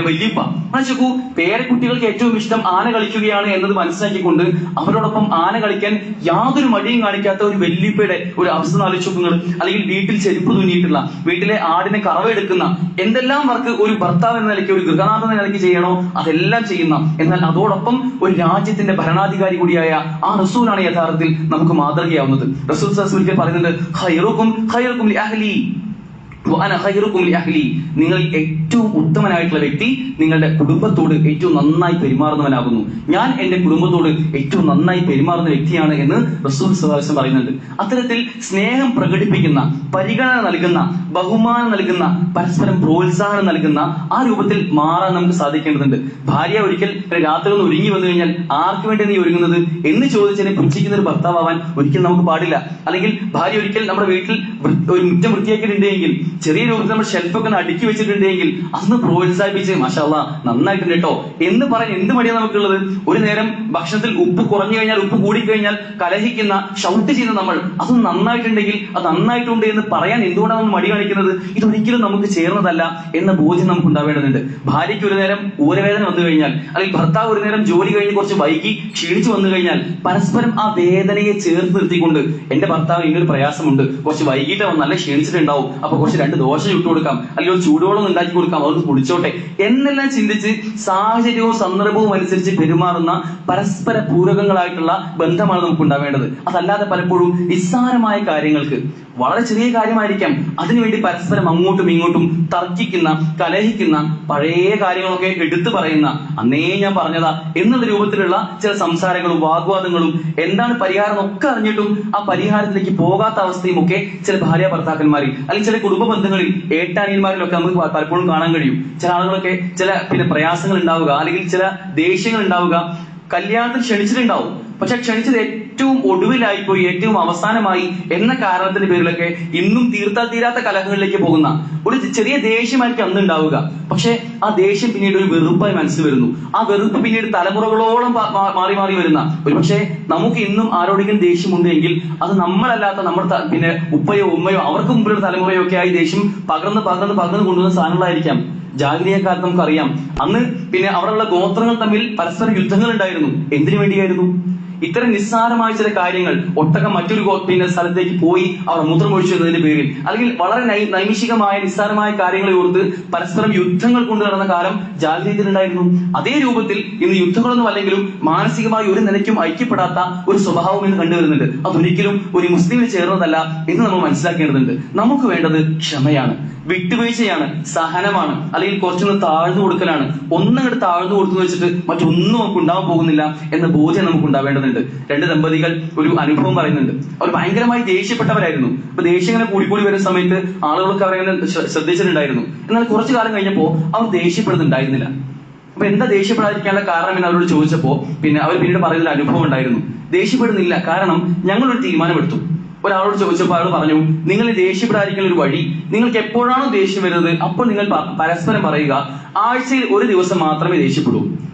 Speaker 1: വല്യപ്പ. മനസ്സിലാക്കൂ, പേരക്കുട്ടികൾക്ക് ഏറ്റവും ഇഷ്ടം ആന കളിക്കുകയാണ് എന്നത് മനസ്സിലാക്കിക്കൊണ്ട് അവരോടൊപ്പം ആന കളിക്കാൻ യാതൊരു മടിയും കാണിക്കാത്ത ഒരു വല്യപ്പയുടെ ഒരു അവസ്ഥ ആലോചിക്കുന്നത്. അല്ലെങ്കിൽ വീട്ടിൽ ചെരുപ്പ് തുന്നിയിട്ടുള്ള, വീട്ടിലെ ആടിനെ കറവെടുക്കുന്ന, എന്തെല്ലാം വർക്ക് ഒരു ഭർത്താവ് എന്ന നിലയ്ക്ക്, ഒരു ഗൃഹനാഥൻ എന്ന നിലയ്ക്ക് ചെയ്യണോ അതെല്ലാം ചെയ്യുന്ന, എന്നാൽ അതോടൊപ്പം ഒരു രാജ്യത്തിന്റെ ഭരണാധികാരി കൂടിയായ ആ റസൂലാണ് യഥാർത്ഥത്തിൽ നമുക്ക് മാതൃകയാവുന്നത്. റസൂൽ സല്ലല്ലാഹു അലൈഹി വസല്ലം പറയുന്നുണ്ട്, ഖൈറുക്കും ലി അഹ്ലി വഅന ഖൈറുക്കും ലി അഹ്ലി, നിങ്ങൾ ഏറ്റവും ഉത്തമനായിട്ടുള്ള വ്യക്തി നിങ്ങളുടെ കുടുംബത്തോട് ഏറ്റവും നന്നായി പെരുമാറുന്നവനാകുന്നു. ഞാൻ എന്റെ കുടുംബത്തോട് ഏറ്റവും നന്നായി പെരുമാറുന്ന വ്യക്തിയാണ് എന്ന് റസൂൽ സല്ലല്ലാഹു അലൈഹി വസല്ലം പറയുന്നുണ്ട്. അത്തരത്തിൽ സ്നേഹം പ്രകടിപ്പിക്കുന്ന, പരിഗണന നൽകുന്ന, ബഹുമാനം നൽകുന്ന, പരസ്പരം പ്രോത്സാഹനം നൽകുന്ന ആ രൂപത്തിൽ മാറാൻ നമുക്ക് സാധിക്കേണ്ടതുണ്ട്. ഭാര്യ ഒരിക്കൽ രാത്രി ഒന്ന് ഒരുങ്ങി വന്നു കഴിഞ്ഞാൽ ആർക്ക് വേണ്ടി നീ ഒരുങ്ങുന്നത് എന്ന് ചോദിച്ചതിനെ പുച്ഛിക്കുന്ന ഒരു ഭർത്താവാൻ ഒരിക്കലും നമുക്ക് പാടില്ല. അല്ലെങ്കിൽ ഭാര്യ ഒരിക്കൽ നമ്മുടെ വീട്ടിൽ ഒരു മുറ്റം വൃത്തിയാക്കിയിട്ടുണ്ടെങ്കിൽ, ചെറിയ രൂപത്തിൽ നമ്മൾ ഷെൽഫൊക്കെ അടുക്കി വെച്ചിട്ടുണ്ടെങ്കിൽ അതൊന്ന് പ്രോത്സാഹിപ്പിച്ച് മാഷാഅല്ലാ നന്നായിട്ടുണ്ട് കേട്ടോ എന്ന് പറയാൻ എന്ത് മടിയാണ് നമുക്കുള്ളത്? ഒരു നേരം ഭക്ഷണത്തിൽ ഉപ്പ് കുറഞ്ഞു കഴിഞ്ഞാൽ, ഉപ്പ് കൂടിക്കഴിഞ്ഞാൽ കലഹിക്കുന്ന, ഷൗട്ട് ചെയ്യുന്ന നമ്മൾ അത് നന്നായിട്ടുണ്ടെങ്കിൽ അത് നന്നായിട്ടുണ്ട് എന്ന് പറയാൻ എന്തുകൊണ്ടാണ് നമ്മൾ മടി കാണിക്കുന്നത്? ഇതൊരിക്കലും നമുക്ക് ചേർന്നതല്ല എന്ന ബോധ്യം നമുക്ക് ഉണ്ടാവേണ്ടതുണ്ട്. ഭാര്യയ്ക്ക് ഒരു നേരം ഊരവേദന വന്നു കഴിഞ്ഞാൽ, അല്ലെങ്കിൽ ഭർത്താവ് ഒരു നേരം ജോലി കഴിഞ്ഞ് കുറച്ച് വൈകി ക്ഷീണിച്ചു വന്നു കഴിഞ്ഞാൽ പരസ്പരം ആ വേദനയെ ചേർത്ത് നിർത്തിക്കൊണ്ട്, എന്റെ ഭർത്താവ് ഇങ്ങനൊരു പ്രയാസമുണ്ട്, കുറച്ച് വൈകിട്ട് നല്ല ക്ഷീണിച്ചിട്ടുണ്ടാവും, അപ്പൊ കുറച്ച് 2 ദോശ ചുട്ടു കൊടുക്കാം, അല്ലെങ്കിൽ ഒരു ചൂടുവെള്ളം ഉണ്ടാക്കി കൊടുക്കാം, അവർക്ക് കുടിച്ചോട്ടെ എന്നെല്ലാം ചിന്തിച്ച് സാഹചര്യവും സന്ദർഭവും അനുസരിച്ച് പെരുമാറുന്ന പരസ്പര പൂരകങ്ങളായിട്ടുള്ള ബന്ധമാണ് നമുക്ക് ഉണ്ടാവേണ്ടത്. അതല്ലാതെ പലപ്പോഴും നിസ്സാരമായ കാര്യങ്ങൾക്ക്, വളരെ ചെറിയ കാര്യമായിരിക്കാം, അതിനുവേണ്ടി പരസ്പരം അങ്ങോട്ടും ഇങ്ങോട്ടും തർക്കിക്കുന്ന, കലഹിക്കുന്ന, പഴയ കാര്യങ്ങളൊക്കെ എടുത്തു പറയുന്ന, അന്നേ ഞാൻ പറഞ്ഞതാ എന്നുള്ള രൂപത്തിലുള്ള ചില സംസാരങ്ങളും വാഗ്വാദങ്ങളും, എന്താണ് പരിഹാരം ഒക്കെ അറിഞ്ഞിട്ടും ആ പരിഹാരത്തിലേക്ക് പോകാത്ത അവസ്ഥയും ഒക്കെ ചില ഭാര്യ ഭർത്താക്കന്മാരിൽ അല്ലെങ്കിൽ ചില കുടുംബ ബന്ധങ്ങളിൽ ഏട്ടാനിയന്മാരിലൊക്കെ നമുക്ക് പലപ്പോഴും കാണാൻ കഴിയും. ചില ആളുകളൊക്കെ ചില പ്രയാസങ്ങൾ ഉണ്ടാവുക, അല്ലെങ്കിൽ ചില ദേഷ്യങ്ങൾ ഉണ്ടാവുക, കല്യാണത്തിൽ ക്ഷണിച്ചിട്ടുണ്ടാവും, പക്ഷെ ക്ഷണിച്ചത് ഏറ്റവും ഒടുവിലായിപ്പോയി, ഏറ്റവും അവസാനമായി എന്ന കാരണത്തിന്റെ പേരിലൊക്കെ ഇന്നും തീർത്താൽ തീരാത്ത കലഹങ്ങളിലേക്ക് പോകുന്ന ഒരു ചെറിയ ദേഷ്യമായിരിക്കും അന്ന് ഉണ്ടാവുക. പക്ഷെ ആ ദേഷ്യം പിന്നീട് ഒരു വെറുപ്പായി മനസ്സിൽ വരുന്നു. ആ വെറുപ്പ് പിന്നീട് തലമുറകളോളം മാറി മാറി വരുന്ന, ഒരുപക്ഷെ നമുക്ക് ഇന്നും ആരോടെങ്കിലും ദേഷ്യമുണ്ട് എങ്കിൽ അത് നമ്മളല്ലാത്ത നമ്മുടെ പിന്നെ ഉപ്പയോ ഉമ്മയോ അവർക്ക് മുമ്പിലുള്ള തലമുറയോ ഒക്കെ ആയി ദേഷ്യം പകർന്ന് കൊണ്ടുവന്ന സാധനങ്ങളായിരിക്കാം. ജാഗ്രതയെ കാലത്ത് നമുക്കറിയാം, അന്ന് പിന്നെ അവിടെയുള്ള ഗോത്രങ്ങൾ തമ്മിൽ പരസ്പര യുദ്ധങ്ങൾ ഉണ്ടായിരുന്നു. എന്തിനു വേണ്ടിയായിരുന്നു? ഇത്തരം നിസ്സാരമായ ചില കാര്യങ്ങൾ, ഒട്ടകം മറ്റൊരു പിന്നെ സ്ഥലത്തേക്ക് പോയി അവർ മൂത്രമൊഴിച്ചു എന്നതിന്റെ പേരിൽ, അല്ലെങ്കിൽ വളരെ നൈമിഷികമായ നിസ്സാരമായ കാര്യങ്ങളെ ഓർത്ത് പരസ്പരം യുദ്ധങ്ങൾ കൊണ്ടു നടന്ന കാലം ജാഗ്രതയിലുണ്ടായിരുന്നു. അതേ രൂപത്തിൽ ഇന്ന് യുദ്ധങ്ങളൊന്നും അല്ലെങ്കിലും മാനസികമായി ഒരു നിലയ്ക്കും ഐക്യപ്പെടാത്ത ഒരു സ്വഭാവം ഇന്ന് കണ്ടുവരുന്നുണ്ട്. അതൊരിക്കലും ഒരു മുസ്ലിമിന് ചേർന്നതല്ല എന്ന് നമ്മൾ മനസ്സിലാക്കേണ്ടതുണ്ട്. നമുക്ക് വേണ്ടത് ക്ഷമയാണ്, വിട്ടുവീഴ്ചയാണ്, സഹനമാണ്, അല്ലെങ്കിൽ കുറച്ചൊന്ന് താഴ്ന്നു കൊടുക്കലാണ്. ഒന്നങ്ങോട്ട് താഴ്ന്നു കൊടുത്തു വെച്ചിട്ട് മറ്റൊന്നും നമുക്ക് ഉണ്ടാവാൻ പോകുന്നില്ല എന്ന ബോധ്യം നമുക്ക് ഉണ്ടാവേണ്ടതുണ്ട്. 2 ദമ്പതികൾ ഒരു അനുഭവം പറയുന്നുണ്ട്. അവർ ഭയങ്കരമായി ദേഷ്യപ്പെട്ടവരായിരുന്നു. അപ്പൊ ദേഷ്യം ഇങ്ങനെ കൂടിക്കൂടി വരുന്ന സമയത്ത് ആളുകൾക്ക് അവരങ്ങനെ ശ്രദ്ധിച്ചിട്ടുണ്ടായിരുന്നു. എന്നാൽ കുറച്ചു കാലം കഴിഞ്ഞപ്പോൾ അവർ ദേഷ്യപ്പെടുന്നുണ്ടായിരുന്നില്ല. അപ്പൊ എന്താ ദേഷ്യപ്പെടാതിരിക്കാനുള്ള കാരണം എന്ന് അവരോട് ചോദിച്ചപ്പോ പിന്നെ അവർ പിന്നീട് പറയുന്ന അനുഭവം ഉണ്ടായിരുന്നു. ദേഷ്യപ്പെടുന്നില്ല, കാരണം ഞങ്ങളൊരു തീരുമാനമെടുത്തു. ഒരാളോട് ചോദിച്ചപ്പോൾ അയാൾ പറഞ്ഞു, നിങ്ങൾ ദേഷ്യപ്പെടാതിരിക്കുന്ന ഒരു വഴി, നിങ്ങൾക്ക് എപ്പോഴാണോ ദേഷ്യം വരുന്നത് അപ്പോൾ നിങ്ങൾ പരസ്പരം പറയുക, ആഴ്ചയിൽ ഒരു ദിവസം മാത്രമേ ദേഷ്യപ്പെടൂ.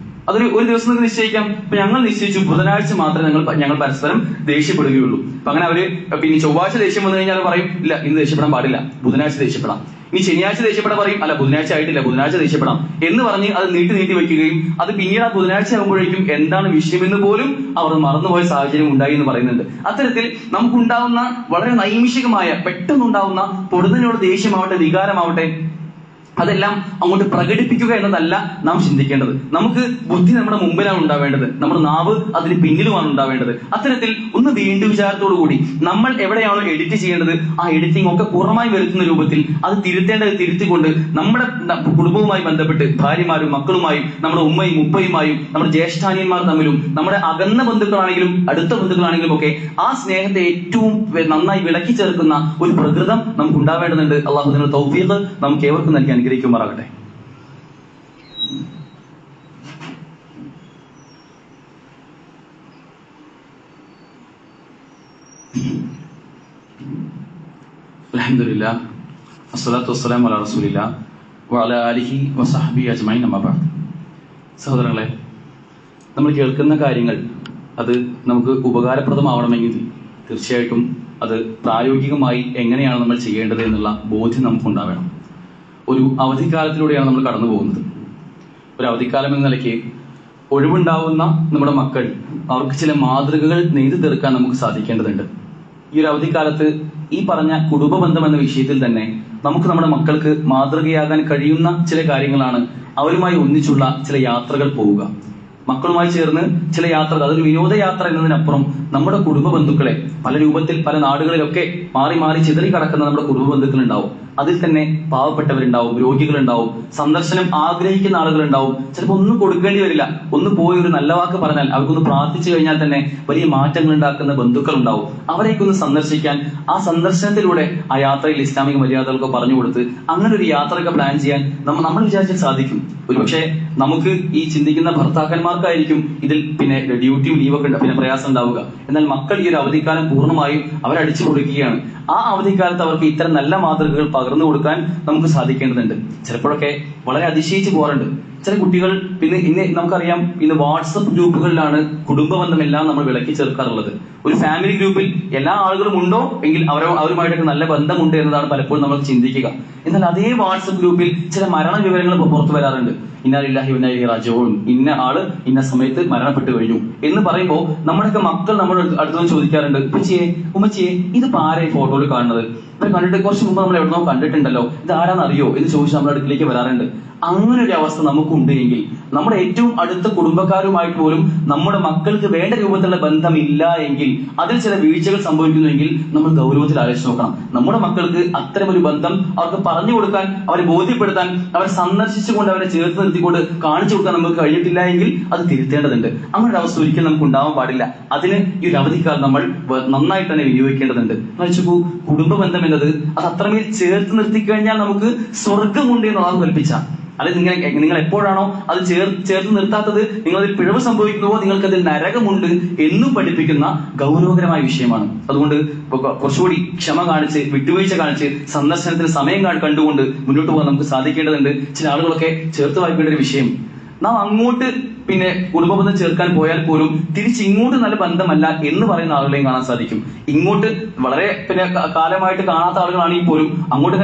Speaker 1: ഒരു ദിവസം നിങ്ങൾക്ക് നിശ്ചയിക്കാം. ഇപ്പൊ ഞങ്ങൾ നിശ്ചയിച്ചു ബുധനാഴ്ച മാത്രമേ ഞങ്ങൾ പരസ്പരം ദേഷ്യപ്പെടുകയുള്ളൂ. അപ്പൊ അങ്ങനെ അവര് പിന്നെ ചൊവ്വാഴ്ച ദേഷ്യം വന്നു കഴിഞ്ഞാൽ പറയും, ഇല്ല ഇന്ന് ദേഷ്യപ്പെടാൻ പാടില്ല, ബുധനാഴ്ച ദേഷ്യപ്പെടാം. ഇനി ശനിയാഴ്ച ദേഷ്യപ്പെടാൻ പറയും, അല്ല ബുധനാഴ്ച ആയിട്ടില്ല, ബുധനാഴ്ച ദേഷ്യപ്പെടാം എന്ന് പറഞ്ഞ് അത് നീട്ടി വെക്കുകയും അത് പിന്നീട് ആ ബുധനാഴ്ച ആകുമ്പോഴേക്കും എന്താണ് വിഷയമെന്ന് പോലും അവർ മറന്നുപോയ സാഹചര്യം ഉണ്ടായി എന്ന് പറയുന്നുണ്ട്. അത്തരത്തിൽ നമുക്കുണ്ടാവുന്ന വളരെ നൈമിഷികമായ പെട്ടെന്നുണ്ടാവുന്ന പൊടുന്നതിനോട് ദേഷ്യമാവട്ടെ, വികാരമാവട്ടെ, അതെല്ലാം അങ്ങോട്ട് പ്രകടിപ്പിക്കുക എന്നതല്ല നാം ചിന്തിക്കേണ്ടത്. നമുക്ക് ബുദ്ധി നമ്മുടെ മുമ്പിലാണ് ഉണ്ടാവേണ്ടത്, നമ്മുടെ നാവ് അതിന് പിന്നിലുമാണ് ഉണ്ടാവേണ്ടത്. അത്തരത്തിൽ ഒന്ന് വീണ്ടും വിചാരത്തോടു കൂടി നമ്മൾ എവിടെയാണോ എഡിറ്റ് ചെയ്യേണ്ടത് ആ എഡിറ്റിംഗ് ഒക്കെ പൂർണ്ണമായി വരുത്തുന്ന രൂപത്തിൽ അത് തിരുത്തേണ്ടത് തിരുത്തിക്കൊണ്ട് നമ്മുടെ കുടുംബവുമായി ബന്ധപ്പെട്ട് ഭാര്യമാരും മക്കളുമായും നമ്മുടെ ഉമ്മയും ഉപ്പയുമായും നമ്മുടെ ജ്യേഷ്ഠാനിയന്മാർ തമ്മിലും നമ്മുടെ അകന്ന ബന്ധുക്കളാണെങ്കിലും അടുത്ത ബന്ധുക്കളാണെങ്കിലും ഒക്കെ ആ സ്നേഹത്തെ ഏറ്റവും നന്നായി വിളക്കി ചേർക്കുന്ന ഒരു പ്രകൃതം നമുക്ക് ഉണ്ടാവേണ്ടതുണ്ട്. അള്ളാഹു അതിനുള്ള തൗഫീഖ് നമുക്ക് ഏവർക്കും നൽകി അനുഗ്രഹിക്കുമാറാകട്ടെ. അൽഹംദുലില്ലാഹ് വസ്സലാത്തു വസ്സലാമു അലാ റസൂലില്ലാഹ് വഅലാ ആലിഹി വസഹ്ബിഹി അജ്മഈൻ അമ്മാ ബഅദ്. സഹോദരങ്ങളെ, നമ്മൾ കേൾക്കുന്ന കാര്യങ്ങൾ അത് നമുക്ക് ഉപകാരപ്രദമാവണമെങ്കിൽ തീർച്ചയായിട്ടും അത് പ്രായോഗികമായി എങ്ങനെയാണ് നമ്മൾ ചെയ്യേണ്ടത് എന്നുള്ള ബോധ്യം നമുക്കുണ്ടാവണം. ഒരു അവധിക്കാലത്തിലൂടെയാണ് നമ്മൾ കടന്നു പോകുന്നത്. ഒരു അവധിക്കാലം എന്ന നിലയ്ക്ക് ഒഴിവുണ്ടാവുന്ന നമ്മുടെ മക്കൾ, അവർക്ക് ചില മാതൃകകൾ നെയ്തു തീർക്കാൻ നമുക്ക് സാധിക്കേണ്ടതുണ്ട്. ഈ ഒരു അവധിക്കാലത്ത് ഈ പറഞ്ഞ കുടുംബ ബന്ധം എന്ന വിഷയത്തിൽ തന്നെ നമുക്ക് നമ്മുടെ മക്കൾക്ക് മാതൃകയാകാൻ കഴിയുന്ന ചില കാര്യങ്ങളാണ് അവരുമായി ഒന്നിച്ചുള്ള ചില യാത്രകൾ പോവുക. മക്കളുമായി ചേർന്ന് ചില യാത്രകൾ, അതൊരു വിനോദയാത്ര എന്നതിനപ്പുറം നമ്മുടെ കുടുംബ ബന്ധുക്കളെ പല രൂപത്തിൽ പല നാടുകളിലൊക്കെ മാറി മാറി ചിതറി കടക്കുന്ന നമ്മുടെ കുടുംബ ബന്ധുക്കൾ ഉണ്ടാവും. അതിൽ തന്നെ പാവപ്പെട്ടവരുണ്ടാവും, രോഗികളുണ്ടാവും, സന്ദർശനം ആഗ്രഹിക്കുന്ന ആളുകളുണ്ടാവും. ചിലപ്പോൾ ഒന്നും കൊടുക്കേണ്ടി വരില്ല, ഒന്ന് പോയി ഒരു നല്ല വാക്ക് പറഞ്ഞാൽ, അവർക്കൊന്ന് പ്രാർത്ഥിച്ചു കഴിഞ്ഞാൽ തന്നെ വലിയ മാറ്റങ്ങൾ ഉണ്ടാക്കുന്ന ബന്ധുക്കൾ ഉണ്ടാവും. അവരെയൊക്കെ സന്ദർശിക്കാൻ, ആ സന്ദർശനത്തിലൂടെ ആ യാത്രയിൽ ഇസ്ലാമിക മര്യാദകളൊക്കെ പറഞ്ഞു കൊടുത്ത് അങ്ങനെ ഒരു യാത്രയൊക്കെ പ്ലാൻ ചെയ്യാൻ നമ്മൾ വിചാരിച്ചാൽ സാധിക്കും. ഒരുപക്ഷെ നമുക്ക് ഈ ചിന്തിക്കുന്ന ഭർത്താക്കന്മാർക്കായിരിക്കും ഇതിൽ പിന്നെ ഡ്യൂട്ടിയും ലീവൊക്കെ പിന്നെ പ്രയാസം ഉണ്ടാവുക. എന്നാൽ മക്കൾ ഈ ഒരു അവധിക്കാലം പൂർണ്ണമായും അവരടിച്ചു കൊടുക്കുകയാണ്. ആ അവധിക്കാലത്ത് അവർക്ക് ഇത്തരം നല്ല മാതൃകകൾ പകർന്നു കൊടുക്കാൻ നമുക്ക് സാധിക്കേണ്ടതുണ്ട്. ചിലപ്പോഴൊക്കെ വളരെ അതിശയിച്ചു പോകാറുണ്ട്. ചില കുട്ടികൾ ഇന്ന് നമുക്കറിയാം, ഇന്ന് വാട്സപ്പ് ഗ്രൂപ്പുകളിലാണ് കുടുംബ ബന്ധമെല്ലാം നമ്മൾ വിളക്കി ചേർക്കാറുള്ളത്. ഒരു ഫാമിലി ഗ്രൂപ്പിൽ എല്ലാ ആളുകളും ഉണ്ടോ എങ്കിൽ അവരുമായിട്ടൊക്കെ നല്ല ബന്ധമുണ്ട് എന്നതാണ് പലപ്പോഴും നമ്മൾ ചിന്തിക്കുക. എന്നാൽ അതേ വാട്സപ്പ് ഗ്രൂപ്പിൽ ചില മരണ വിവരങ്ങൾ പുറത്തു വരാറുണ്ട്. ഇന്നാ ലില്ലാഹി വ ഇന്നാ ഇലൈഹി റാജിഊൻ, ഇന്ന ആള് ഇന്ന സമയത്ത് മരണപ്പെട്ടു കഴിഞ്ഞു എന്ന് പറയുമ്പോൾ നമ്മുടെയൊക്കെ മക്കൾ നമ്മുടെ അടുത്തുനിന്ന് ചോദിക്കാറുണ്ട്, ഉമ്മച്ചിയെ ഇതിപ്പോ ആരായി ഫോട്ടോയിൽ കാണുന്നത്? ഇവർ കണ്ടിട്ട് കുറച്ച് മുമ്പ് നമ്മൾ എവിടെന്നോ കണ്ടിട്ടുണ്ടല്ലോ, ഇത് ആരാന്നറിയോ എന്ന് ചോദിച്ച് നമ്മുടെ അടുക്കിലേക്ക് വരാറുണ്ട്. അങ്ങനെ ഒരു അവസ്ഥ നമുക്കുണ്ട് എങ്കിൽ, നമ്മുടെ ഏറ്റവും അടുത്ത കുടുംബക്കാരുമായിട്ട് പോലും നമ്മുടെ മക്കൾക്ക് വേണ്ട രൂപത്തിലുള്ള ബന്ധമില്ല എങ്കിൽ, അതിൽ ചില വീഴ്ചകൾ സംഭവിക്കുന്നുവെങ്കിൽ നമ്മൾ ഗൗരവത്തിൽ ആലോചിച്ച് നോക്കണം. നമ്മുടെ മക്കൾക്ക് അത്തരമൊരു ബന്ധം അവർക്ക് പറഞ്ഞു കൊടുക്കാൻ, അവരെ ബോധ്യപ്പെടുത്താൻ, അവരെ സന്ദർശിച്ചുകൊണ്ട് അവരെ ചേർത്ത് നിർത്തിക്കൊണ്ട് കാണിച്ചു കൊടുക്കാൻ നമുക്ക് കഴിഞ്ഞിട്ടില്ല എങ്കിൽ അത് തിരുത്തേണ്ടതുണ്ട്. അങ്ങനെ ഒരു അവസ്ഥ ഒരിക്കലും നമുക്ക് ഉണ്ടാവാൻ പാടില്ല. അതിന് ഈ ഒരു അവധിക്കാലം നമ്മൾ നന്നായിട്ട് തന്നെ വിനിയോഗിക്കേണ്ടതുണ്ട്. നോക്കൂ, കുടുംബ ബന്ധം എന്നത് അത് അത്രമേൽ ചേർത്ത് നിർത്തിക്കഴിഞ്ഞാൽ നമുക്ക് സ്വർഗമുണ്ട് എന്ന് അള്ളാഹു കൽപ്പിച്ച, അല്ലെങ്കിൽ നിങ്ങൾ എപ്പോഴാണോ അത് ചേർത്ത് നിർത്താത്തത്, നിങ്ങളതിൽ പിഴവ് സംഭവിക്കുന്നുവോ, നിങ്ങൾക്കതിൽ നരകമുണ്ട് എന്നും പഠിപ്പിക്കുന്ന ഗൗരവകരമായ വിഷയമാണ്. അതുകൊണ്ട് കുറച്ചുകൂടി ക്ഷമ കാണിച്ച്, വിട്ടുവീഴ്ച കാണിച്ച്, സന്ദർശനത്തിന് സമയം കണ്ടുകൊണ്ട് മുന്നോട്ട് പോകാൻ നമുക്ക് സാധിക്കേണ്ടതുണ്ട്. ചില ആളുകളൊക്കെ ചേർത്ത് വായിക്കേണ്ട ഒരു വിഷയം, നാം അങ്ങോട്ട് കുടുംബ ബന്ധം ചേർക്കാൻ പോയാൽ പോലും തിരിച്ച് ഇങ്ങോട്ട് നല്ല ബന്ധമല്ല എന്ന് പറയുന്ന ആളുകളെയും കാണാൻ സാധിക്കും. ഇങ്ങോട്ട് വളരെ കാലമായിട്ട് കാണാത്ത ആളുകളാണെങ്കിൽ പോലും അങ്ങോട്ട്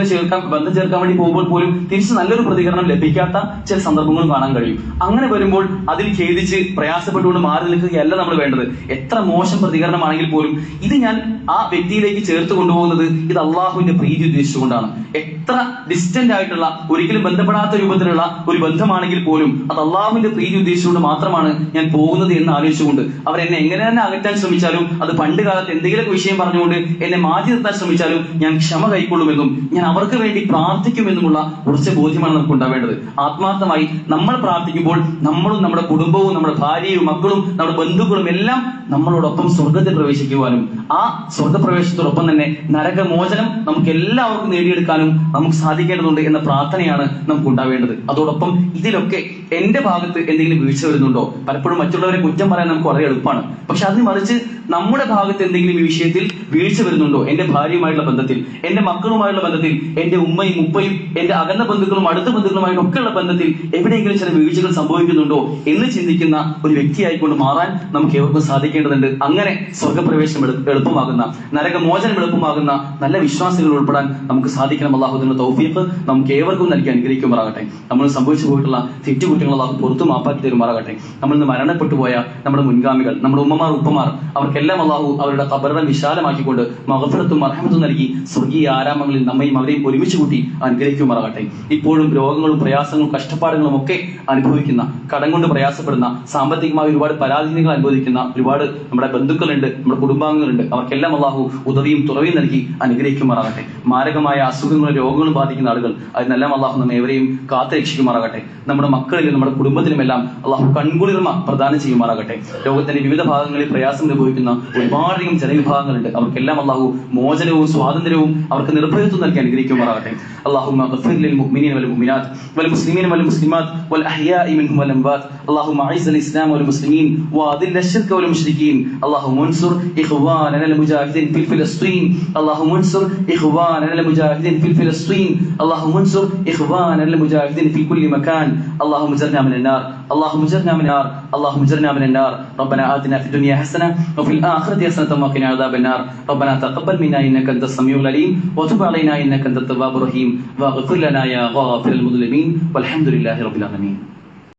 Speaker 1: ബന്ധം ചേർക്കാൻ വേണ്ടി പോകുമ്പോൾ പോലും തിരിച്ച് നല്ലൊരു പ്രതികരണം ലഭിക്കാത്ത ചില സന്ദർഭങ്ങളും കാണാൻ കഴിയും. അങ്ങനെ വരുമ്പോൾ അതിൽ ഖേദിച്ച് പ്രയാസപ്പെട്ടുകൊണ്ട് മാറി നിൽക്കുകയല്ല നമ്മൾ വേണ്ടത്. എത്ര മോശം പ്രതികരണമാണെങ്കിൽ പോലും ഇത് ഞാൻ ആ വ്യക്തിയിലേക്ക് ചേർത്ത് കൊണ്ടുപോകുന്നത് ഇത് അള്ളാഹുവിന്റെ പ്രീതി ഉദ്ദേശിച്ചുകൊണ്ടാണ്. എത്ര ഡിസ്റ്റന്റ് ആയിട്ടുള്ള, ഒരിക്കലും ബന്ധപ്പെടാത്ത രൂപത്തിലുള്ള ഒരു ബന്ധമാണെങ്കിൽ പോലും അത് അള്ളാഹുവിന്റെ പ്രീതി ഉദ്ദേശിച്ചുകൊണ്ട് മാത്രമാണ് ഞാൻ പോകുന്നത് എന്ന് ആലോചിച്ചുകൊണ്ട് അവരെന്നെ എങ്ങനെ തന്നെ അകറ്റാൻ ശ്രമിച്ചാലും, അത് പണ്ട് കാലത്ത് എന്തെങ്കിലും വിഷയം പറഞ്ഞുകൊണ്ട് എന്നെ മാറ്റി നിർത്താൻ ശ്രമിച്ചാലും ഞാൻ ക്ഷമ കൈക്കൊള്ളുമെന്നും ഞാൻ അവർക്ക് വേണ്ടി പ്രാർത്ഥിക്കുമെന്നുമുള്ള ഉറച്ച ബോധ്യമാണ് നമുക്ക് ഉണ്ടാവേണ്ടത്. ആത്മാർത്ഥമായി നമ്മൾ പ്രാർത്ഥിക്കുമ്പോൾ നമ്മളും നമ്മുടെ കുടുംബവും നമ്മുടെ ഭാര്യയും മക്കളും നമ്മുടെ ബന്ധുക്കളും എല്ലാം നമ്മളോടൊപ്പം സ്വർഗത്തിൽ പ്രവേശിക്കുവാനും ആ സ്വർഗപ്രവേശത്തോടൊപ്പം തന്നെ നരകമോചനം നമുക്ക് എല്ലാവർക്കും നേടിയെടുക്കാനും നമുക്ക് സാധിക്കേണ്ടതുണ്ട് എന്ന പ്രാർത്ഥനയാണ് നമുക്ക് ഉണ്ടാവേണ്ടത്. അതോടൊപ്പം ഇതിലൊക്കെ എന്റെ ഭാഗത്ത് എന്തെങ്കിലും വീഴ്ച വരുന്നുണ്ടോ? പലപ്പോഴും മറ്റുള്ളവരെ കുറ്റം പറയാൻ നമുക്ക് വളരെ എളുപ്പമാണ്. പക്ഷെ അതിന് മറിച്ച് നമ്മുടെ ഭാഗത്ത് എന്തെങ്കിലും ഈ വിഷയത്തിൽ വീഴ്ച വരുന്നുണ്ടോ? എന്റെ ഭാര്യയുമായുള്ള ബന്ധത്തിൽ, എന്റെ മക്കളുമായുള്ള ബന്ധത്തിൽ, എന്റെ ഉമ്മയും ഉപ്പയും എന്റെ അകന്ന ബന്ധുക്കളും അടുത്ത ബന്ധുക്കളുമായും ഒക്കെയുള്ള ബന്ധത്തിൽ എവിടെയെങ്കിലും ചില വീഴ്ചകൾ സംഭവിക്കുന്നുണ്ടോ എന്ന് ചിന്തിക്കുന്ന ഒരു വ്യക്തിയായിക്കൊണ്ട് മാറാൻ നമുക്ക് ഏവർക്കും സാധിക്കേണ്ടതുണ്ട്. അങ്ങനെ സ്വർഗപ്രവേശനം എളുപ്പമാകുന്ന, നരകമോചനം എളുപ്പമാകുന്ന നല്ല വിശ്വാസികൾ ഉൾപ്പെടാൻ നമുക്ക് സാധിക്കണം. അള്ളാഹുവിന്റെ തൗഫീഖ് നമുക്ക് ഏവർക്കും നൽകി അനുഗ്രഹിക്കുമാറാകട്ടെ. നമ്മൾ സംഭവിച്ചു പോയിട്ടുള്ള തെറ്റുകുറ്റങ്ങൾ അള്ളാഹു പുറത്തു മാപ്പാക്കി തരുമാറാകട്ടെ. നമ്മൾ ഇന്ന് മരണപ്പെട്ടു പോയ നമ്മുടെ മുൻഗാമികൾ, നമ്മുടെ ഉമ്മമാർ ഉപ്പമാർ, അവർക്കെല്ലാം അള്ളാഹു അവരുടെ ഖബറിനെ വിശാലമാക്കിക്കൊണ്ട് മഗ്ഫിറത്തും മർഹമത്തും നൽകി സ്വർഗീയ ആരാമങ്ങളിൽ നമ്മയും അവരെയും ഒരുമിച്ച് കൂട്ടി അനുഗ്രഹിക്കുമാറാകട്ടെ. ഇപ്പോഴും രോഗങ്ങളും പ്രയാസങ്ങളും കഷ്ടപ്പാടുകളും ഒക്കെ അനുഭവിക്കുന്ന, കടം കൊണ്ട് പ്രയാസപ്പെടുന്ന, സാമ്പത്തികമായി ഒരുപാട് പരാധീനങ്ങൾ അനുഭവിക്കുന്ന ഒരുപാട് നമ്മുടെ ബന്ധുക്കളുണ്ട്, നമ്മുടെ കുടുംബാംഗങ്ങളുണ്ട്. അവർക്കെല്ലാം അള്ളാഹു ഉദവിയും തുറവിയും നൽകി അനുഗ്രഹിക്കുമാറാകട്ടെ. മാരകമായ അസുഖങ്ങളും രോഗങ്ങളും ബാധിക്കുന്ന ആളുകൾ, അതിനെല്ലാം അള്ളാഹു നമ്മെ ഏവരെയും കാത്തു രക്ഷിക്കുമാറാകട്ടെ. നമ്മുടെ മക്കളിലും നമ്മുടെ കുടുംബത്തിലുമെല്ലാം അള്ളാഹു കൺകുളിർമ പ്രദാനം ചെയ്യുമാറാകട്ടെ. ലോകത്തിന്റെ വിവിധ ഭാഗങ്ങളിൽ പ്രയാസം അനുഭവിക്കുന്ന ഒരുപാടധികം ജനവിഭാഗങ്ങളുണ്ട്. അവർക്കെല്ലാം അള്ളാഹു മോചനവും സ്വാതന്ത്ര്യവും അവർക്ക് നിർഭയത്വം നൽകി അനുഗ്രഹിക്കുമാറാകട്ടെ. اللهم اغفر للمؤمنين والمؤمنات والمسلمين والمسلمات والأحياء منهم والأموات. اللهم أعز الإسلام والمسلمين وأذل الشرك والمشركين. اللهم انصر إخواننا المجاهدين في فلسطين. اللهم انصر إخواننا المجاهدين في فلسطين. اللهم انصر إخواننا المجاهدين في كل مكان. اللهم اجرنا من النار. اللهم اجرنا من النار. اللهم اجرنا من النار. ربنا آتنا في الدنيا حسنة وفي الآخرة حسنة وقنا عذاب النار. ربنا تقبل منا إنك أنت السميع العليم وتب علينا إنك أنت التواب الرحيم واغفر لنا يا غافر المذنبين والحمد لله رب العالمين.